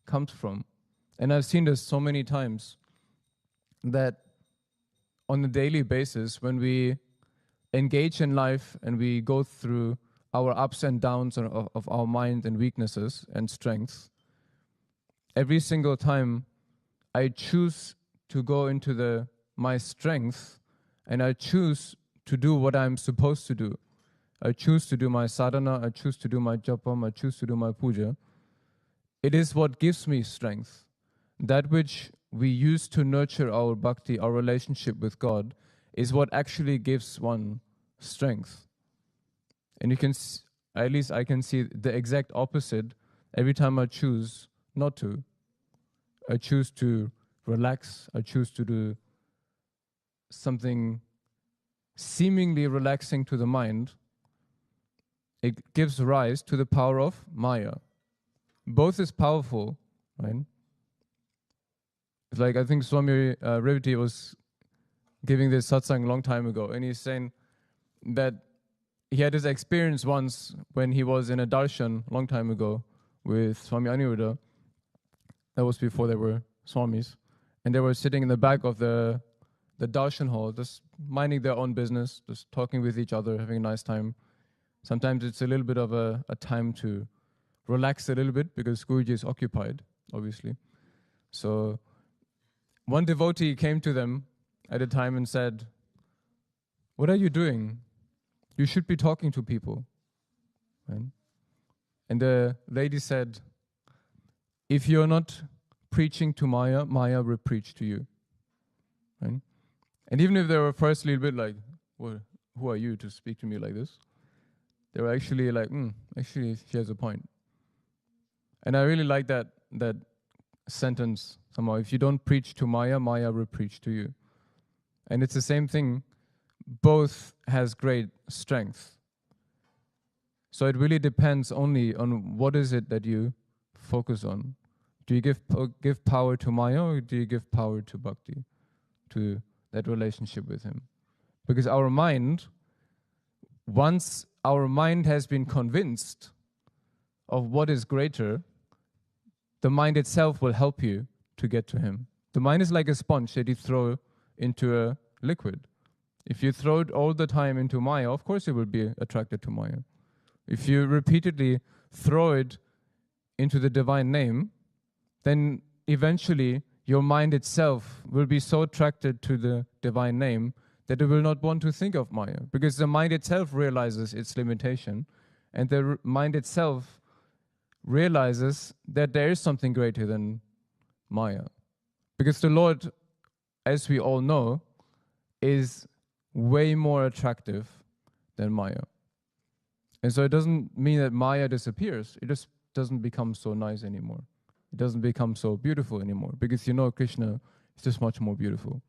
comes from. And I've seen this so many times that on a daily basis, when we engage in life and we go through our ups and downs of our mind and weaknesses and strengths, every single time I choose to go into my strength and I choose to do what I'm supposed to do. I choose to do my sadhana, I choose to do my japam, I choose to do my puja. It is what gives me strength. That which we use to nurture our bhakti, our relationship with God, is what actually gives one strength. And you can, at least I can see the exact opposite, every time I choose not to, I choose to relax, I choose to do something seemingly relaxing to the mind, it gives rise to the power of Maya. Both is powerful, right? It's like, I think Swami Revati was giving this satsang a long time ago, and he's saying that he had this experience once when he was in a darshan a long time ago with Swami Aniruddha. That was before there were Swamis. And they were sitting in the back of the darshan hall, just minding their own business, just talking with each other, having a nice time. Sometimes it's a little bit of a time to relax a little bit because Guruji is occupied, obviously. So one devotee came to them at a time and said, "What are you doing? You should be talking to people." Right? And the lady said, "If you're not preaching to Maya, Maya will preach to you." Right? And even if they were first a little bit like, "Well, who are you to speak to me like this?" They were actually like, actually she has a point. And I really like that sentence somehow. If you don't preach to Maya, Maya will preach to you. And it's the same thing. Both has great strength. So it really depends only on what is it that you focus on. Do you give power to Maya, or do you give power to Bhakti, to that relationship with him? Because our mind, once our mind has been convinced of what is greater, the mind itself will help you to get to him. The mind is like a sponge that you throw into a liquid. If you throw it all the time into Maya, of course it will be attracted to Maya. If you repeatedly throw it into the divine name, then eventually your mind itself will be so attracted to the divine name that it will not want to think of Maya, because the mind itself realizes its limitation, and the mind itself realizes that there is something greater than Maya. Because the Lord, as we all know, is way more attractive than Maya. And so it doesn't mean that Maya disappears. It just doesn't become so nice anymore. It doesn't become so beautiful anymore, because Krishna is just much more beautiful,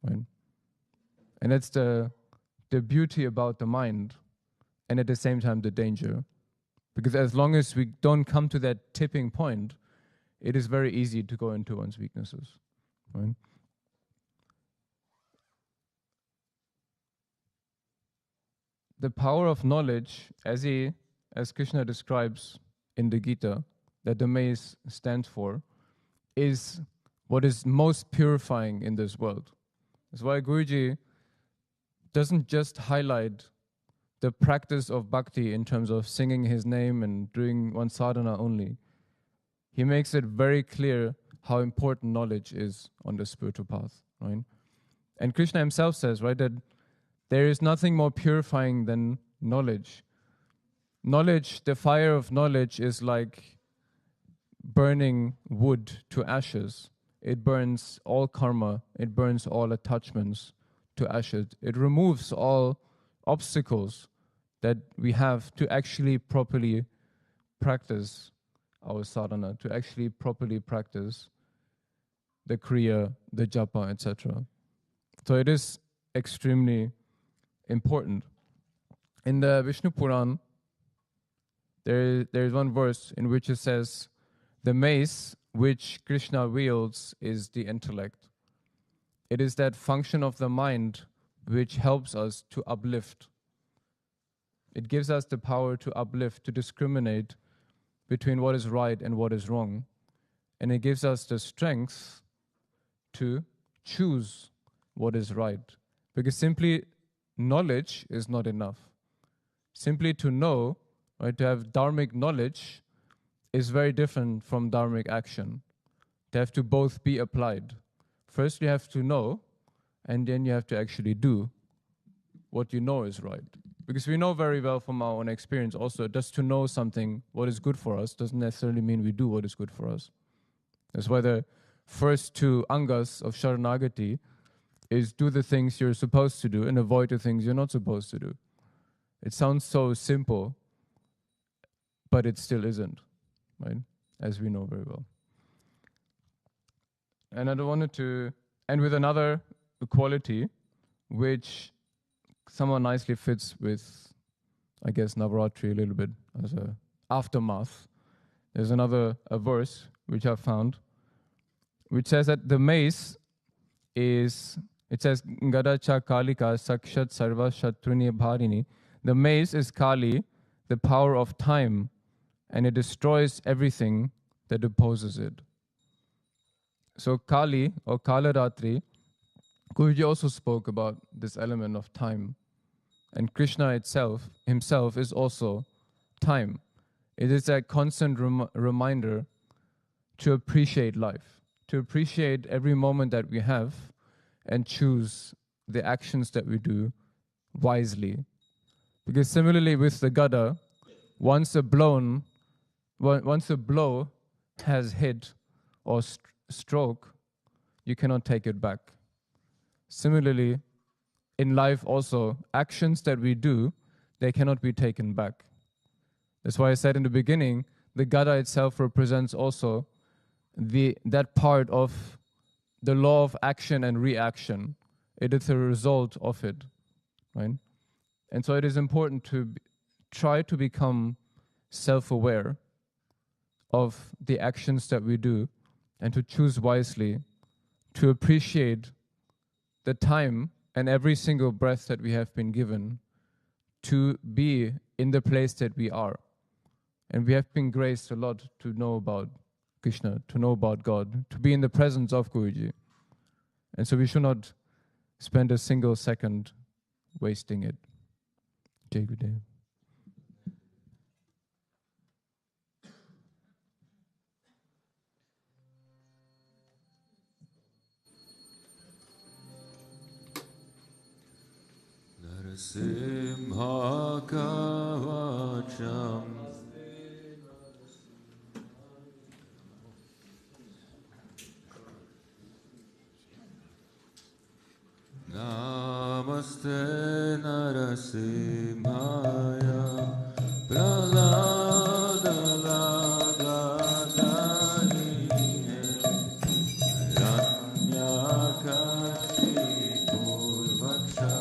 right? And that's the beauty about the mind, and at the same time the danger. Because as long as we don't come to that tipping point, it is very easy to go into one's weaknesses, right? The power of knowledge, as Krishna describes in the Gita, that the mace stands for, is what is most purifying in this world. That's why Guruji doesn't just highlight the practice of bhakti in terms of singing his name and doing one sadhana only. He makes it very clear how important knowledge is on the spiritual path, right? And Krishna himself says, right, that there is nothing more purifying than knowledge. Knowledge, the fire of knowledge is like burning wood to ashes. It burns all karma. It burns all attachments to ashes. It removes all obstacles that we have to actually properly practice our sadhana, to actually properly practice the kriya, the japa, etc. So it is extremely important. In the Vishnu Puran, there is one verse in which it says, the mace which Krishna wields is the intellect. It is that function of the mind which helps us to uplift. It gives us the power to uplift, to discriminate between what is right and what is wrong. And it gives us the strength to choose what is right. Because simply knowledge is not enough. Simply to know, right, to have dharmic knowledge is very different from dharmic action. They have to both be applied. First you have to know, and then you have to actually do what you know is right. Because we know very well from our own experience also, just to know something, what is good for us, doesn't necessarily mean we do what is good for us. That's why the first two angas of Sharanagati is do the things you're supposed to do and avoid the things you're not supposed to do. It sounds so simple, but it still isn't. right? As we know very well. And I wanted to end with another quality which somewhat nicely fits with, I guess, Navaratri a little bit as a aftermath. There's a verse which I found, which says that the mace is, it says, Gadacha Kalika Sakshat Sarva Shatruni Bharini. The mace is Kali, the power of time, and it destroys everything that opposes it. So Kali, or Kalaratri, Guruji also spoke about this element of time. And Krishna himself is also time. It is a constant reminder to appreciate life, to appreciate every moment that we have and choose the actions that we do wisely. Because similarly with the Gada, once a blow has hit or stroke, you cannot take it back. Similarly, in life also, actions that we do, they cannot be taken back. That's why I said in the beginning, the Gada itself represents also that part of the law of action and reaction. It is a result of it, right? And so it is important to try to become self-aware of the actions that we do and to choose wisely, to appreciate the time and every single breath that we have been given to be in the place that we are. And we have been graced a lot to know about Krishna, to know about God, to be in the presence of Guruji. And so we should not spend a single second wasting it. Jai Gurudev. Simha Kavacham Namaste Narasimhaya Pralada Lagadani Ranyakashi Purvaksha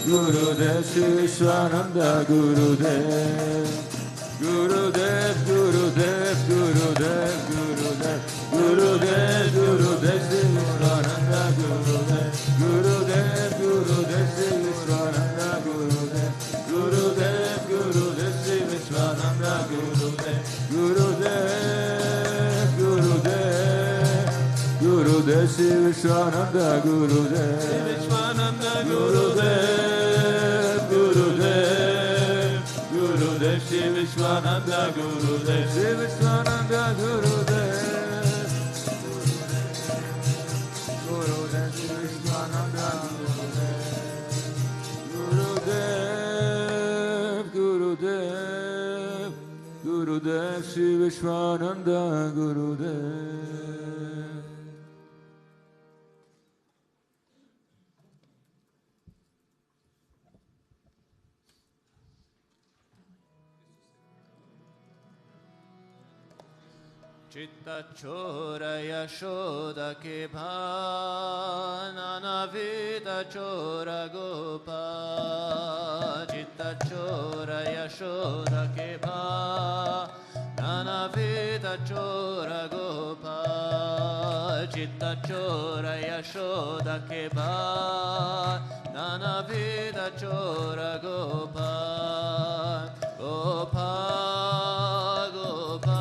Gurudev, Sri Vishwananda Gurudev, Gurudev, Gurudev, Gurudev, Gurudev, Gurudev, Gurudev, Sri Vishwananda, Gurudev, Gurudev, Gurudev, Sri Vishwananda, Gurudev, Gurudev, Gurudev, Sri Vishwananda, Gurudev, Gurudev, Gurudev, Gurudev, Sri Vishwananda, Gurudev, Vishwananda, Gurudev, Gurudev, Gurudev, Sri Vishwananda, Gurudev, Sri Vishwananda, Gurudev, Gurudev, Sri Vishwananda, Gurudev, Gurudev, Gurudev, Sri Vishwananda, Gurudev. Chitta chora yashoda ke bhana vida chora gopa. Chitta chora yashoda ke bhana vida chora gopa. Chitta chora yashoda ke bhana vida chora gopa. Gopa, gopa.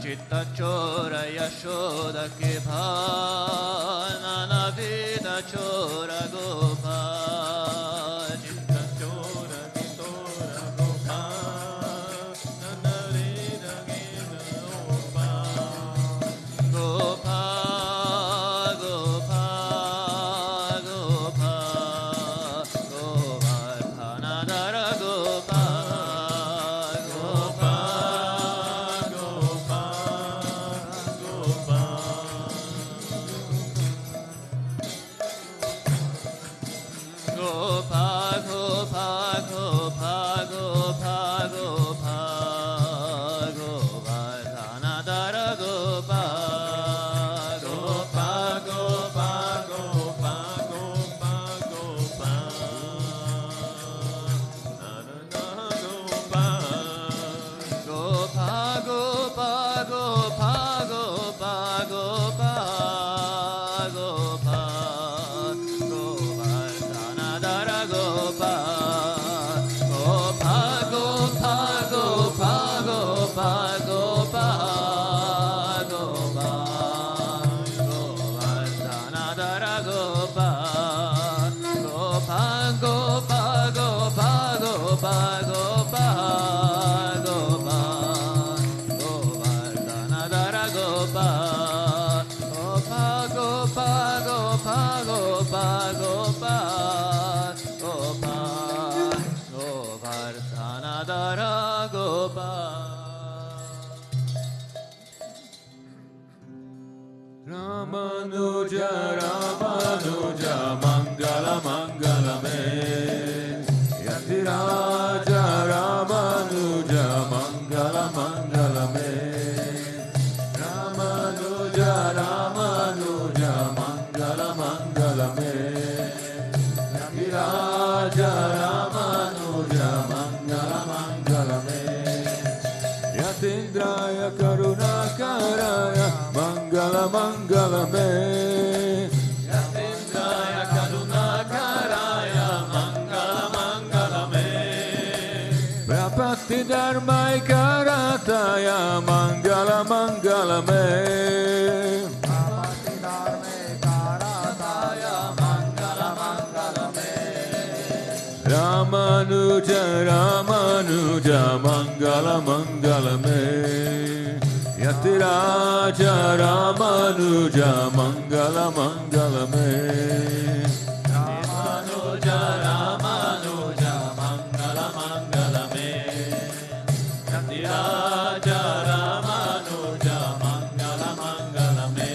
Chitta chora yashoda ke bhana vida chora gopa. Chitta chora vitora gopa. Nana vida gita gopa. Gopa, gopa, gopa. Govardhana dara gopa. Ramanuja, Ramanuja, Mangala, Mangala me. Yatiraja, Ramanuja, Mangala, Mangala me. Ramanuja, Ramanuja, Mangala, Mangala me. Yatiraja, Ramanuja, Mangala, Mangala me. Yatindraya, Karunakaraya, Mangala, Mangala me. Yatindraya, Karunakaraya, Mangala, Mangala me. Prapatti Dharmai Karataya, Mangala, Mangala me. Prapatti Dharmai Karataya, Mangala, Mangala me. Ramanuja, Ramanuja, Mangala, Mangala me. Yatiraja, Ramanuja, Mangala, Mangala me. Ramanuja, Ramanuja, Mangala, Mangala me. Yatiraja, Ramanuja, Mangala, Mangala me.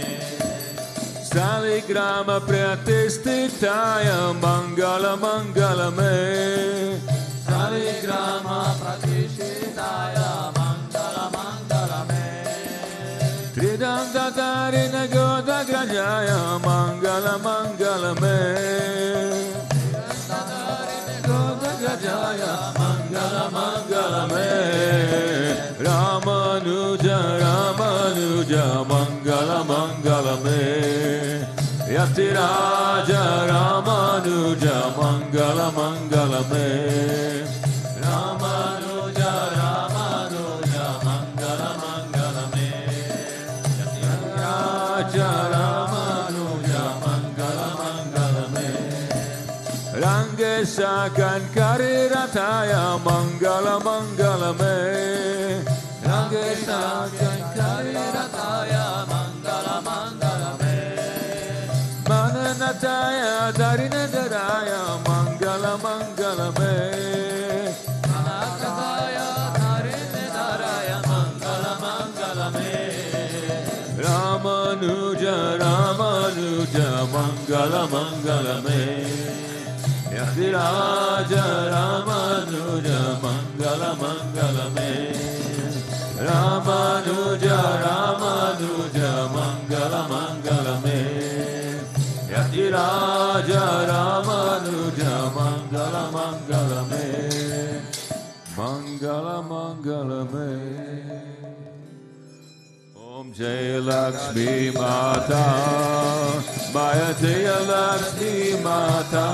Saligrama Pratistitaya, Mangala, Mangala me. Jaya Mangala Mangala Me Jaya Mangala Mangala Me Ramanuja Ramanuja Mangala Mangala Me Yatiraja Ramanuja Mangala Mangala Me Ramanuja Ramanuja Mangala Mangala Me Yatiraja Ramanuja Mangala Mangala Me Rangesa Kankarirataya Mangala Mangala Me Rangesa Kankarirataya Mangala Mangala Me Mananataya Darinadaraya Mangala Mangala Me Manataya Darinadaraya Mangala Mangala Me Ramanuja Ramanuja Mangala Mangala Me Yatiraja Ramanuja Mangala Mangala Me Ramanuja Ramanuja Mangala Mangala Me Yatiraja Ramanuja Mangala Mangala Me Mangala Mangala Me Om Jaya Lakshmi Mata Maya Jaya Lakshmi Mata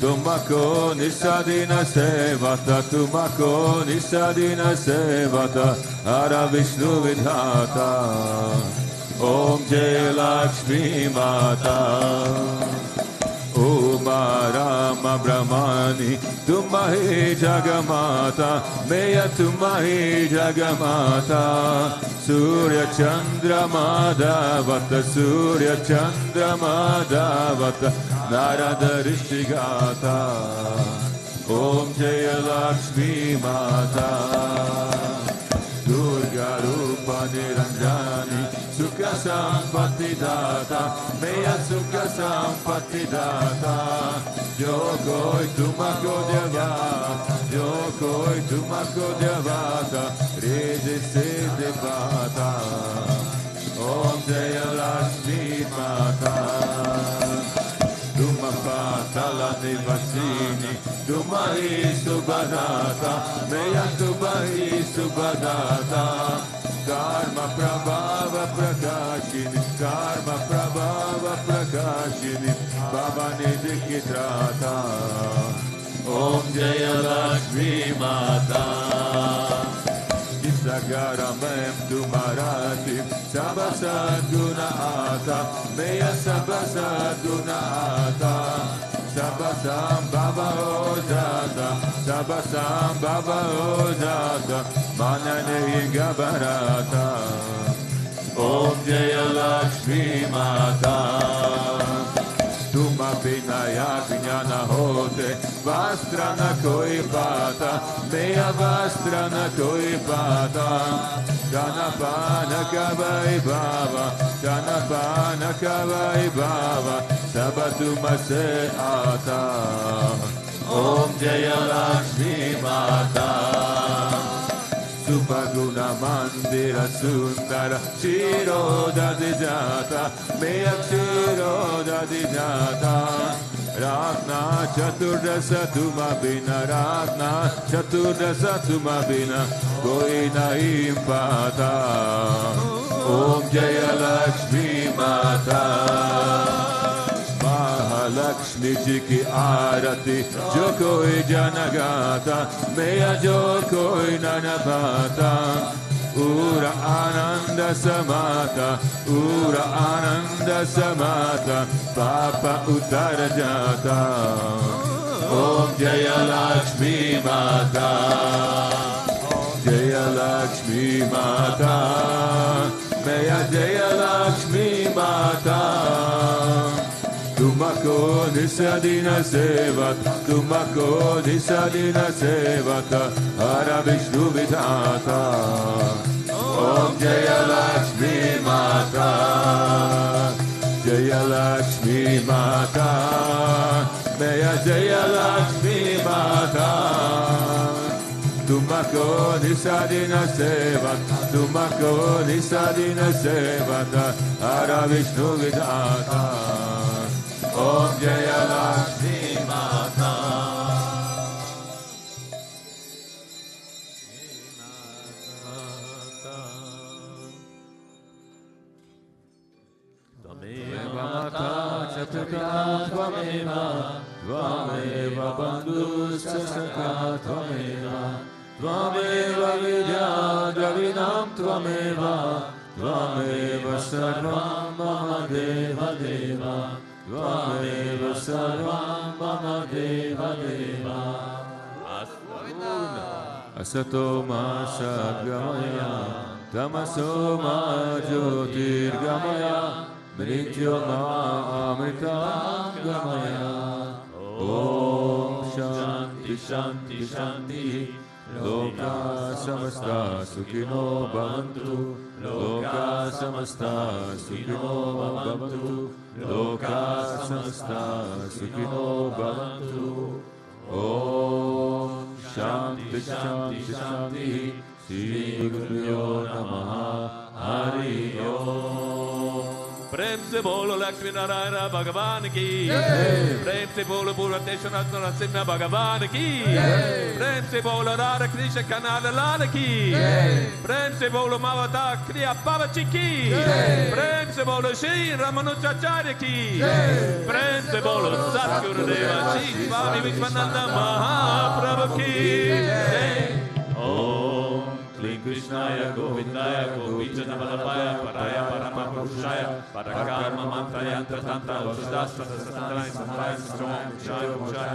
Tumako Nisadina Sevata Tumako Nisadina Sevata Ara Vishnu Vidhata Om Jaya Lakshmi Mata Uma Rama Brahmani Tumahi Jagamata Meya Tumahi Jagamata Surya Chandra Madhavata Surya Chandra Madhavata Narada Rishigata Om Jaya Lakshmi Mata Durga Rupa Niranjani Sukha Sampati Data Meya Sukha Sampati Data Jo Koi Tumako Devata Jo Koi Tumako Devata Riddhi Siddhi Bhata Om Jaya Lakshmi Mata Tuma Patala Nivasini Tumahi Subhadata Meya Tumahi Subhadata Karma Prabhava Prakashini Karma Prabhava Prakashini Bhavani Dikitrata Om Jaya Lakshmi Mata Sagaramem Tumarati Sabasad Gunata Meya Sabasad Gunata Sabasam Baba Ojata Sabasam Baba Ojata Manane Gabarata Om Jaya Lakshmi Mata Tuma Vinaya Jnana Hote Vastrana Koi Pata Meya Vastrana Koi Pata Janapana Kavai Baba Janapana Kavai Baba Sabatuma Se Ata Om Jaya Lakshmi Mata Supaguna Mandira Sundara Shiroda Dijata Meya Shiroda Dijata Ratna Chaturdasa Tuma Bina Ratna Chaturdasa Tuma Bina Koi Nahi Pata Om Jaya Lakshmi Mata Mahalakshmi Ji ki Arati Jo koi Janagata Meya Jo koi Nanabhata Ura Ananda Samata Ura Ananda Samata Papa Uttara Jata Om Jaya Lakshmi Mata Jaya Lakshmi Mata Meya Jaya Lakshmi Mata Tumako Nisadina Sevata Tumako Nisadina Sevata Hara Vishnu Vidhata Om Jaya Lakshmi Mata Jaya Lakshmi Mata Meya Jaya Lakshmi Mata Tumako Nisadina Sevata, Tumako Nisadina Sevata, Ara Vishnu Vidata, Om Jaya Lakshmi Mata. Tvameva Mata Chaturka Tvameva, Tvameva Bandhuska Sakha Tvameva, Tvameva Vidya Dravinam Tvameva, Tvameva Sarvam Mama Deva Deva, Tvameva Sarvam Mama Deva Deva. Asato Ma Sadgamaya, Tamaso Ma Jyotirgamaya, Mrityo Ma Amrita Gamaya. Om Shanti Shanti Shanti, Loka Samasta Sukhino Bhavantu, Loka Samasta Sukhino Bhavantu, Loka Samasta Sukhino Bhavantu. Om Shanti Shanti Shanti, Shri Gurubhyo Namaha, Hari Om. प्रेम से बोलो लक्ष्मी नारायण भगवान की, प्रेम से बोलो भूतभृतेश्वरनाथ नरसिंह भगवान की, प्रेम से बोलो राधा कृष्ण कन्हैया लाल की, प्रेम से बोलो माता क्रिया पावची की, प्रेम से बोलो श्री रामानुजाचार्य की, प्रेम से बोलो सद्गुरुदेव श्री स्वामी विश्वानंद महाप्रभु की। ओम Shri Krishnaya Govindaya Govindanamalapaya Paraya Paramapurushaya Parakarma Mantrayantra Tantra Ushadastra Satanaya Satanaya Satanaya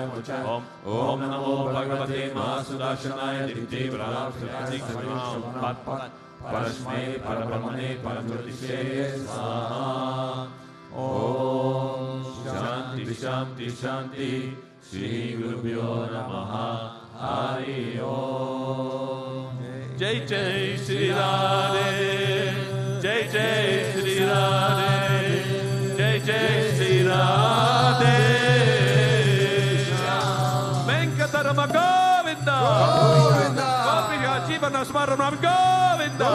Om Namo Bhagavate Mahasudashanaya Dipti Pralakshanam Parashme Parabrahmane Parajyotishe Swaha. Om Shanti Shanti Shanti, Shri Gurubhyo Namaha, Hari Om. Jai Jai Shri Radhe, Jai Jai Shri Radhe, Jai Jai Shri Radhe. Venkatarama Govinda, Gopiya Jivana Smaranam Govinda,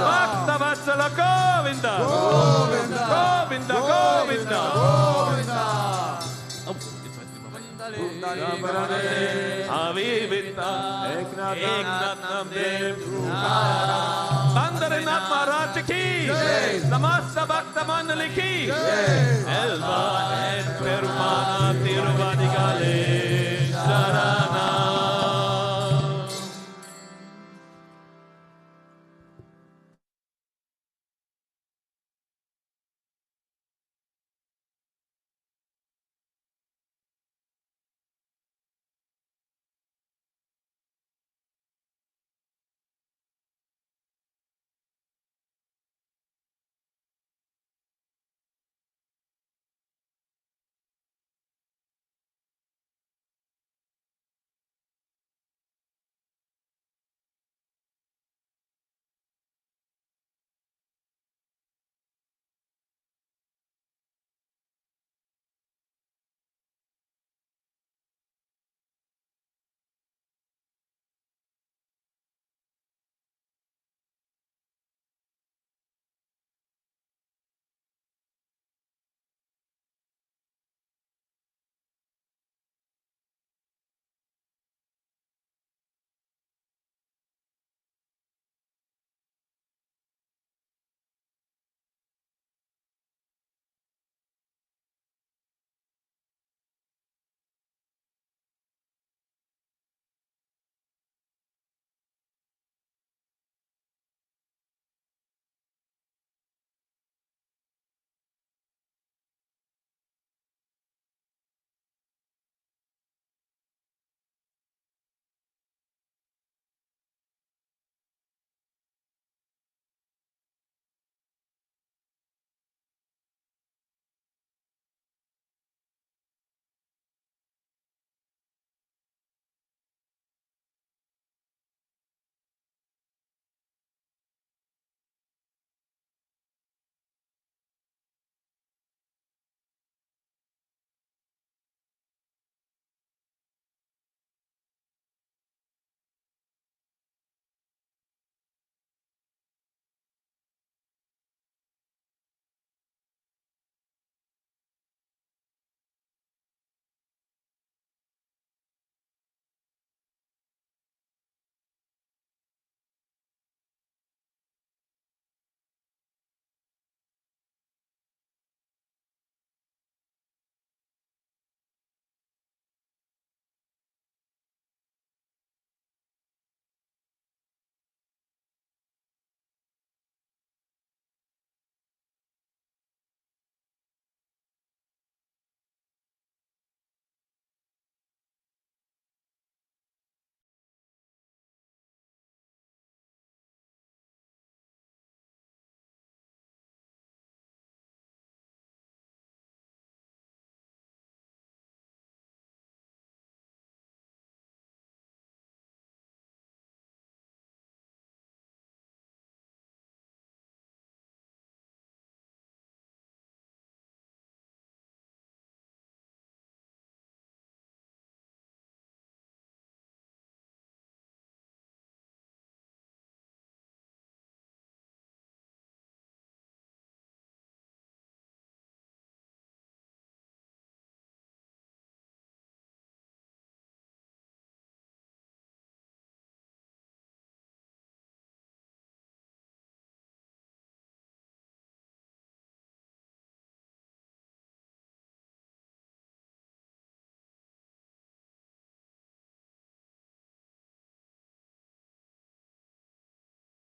Bhakta Vatsala Govinda, Govinda Govinda. Avivita Eknatam Dev Bandarinath Maharaj ki, Samasta Bhakta Mandali ki, Elva and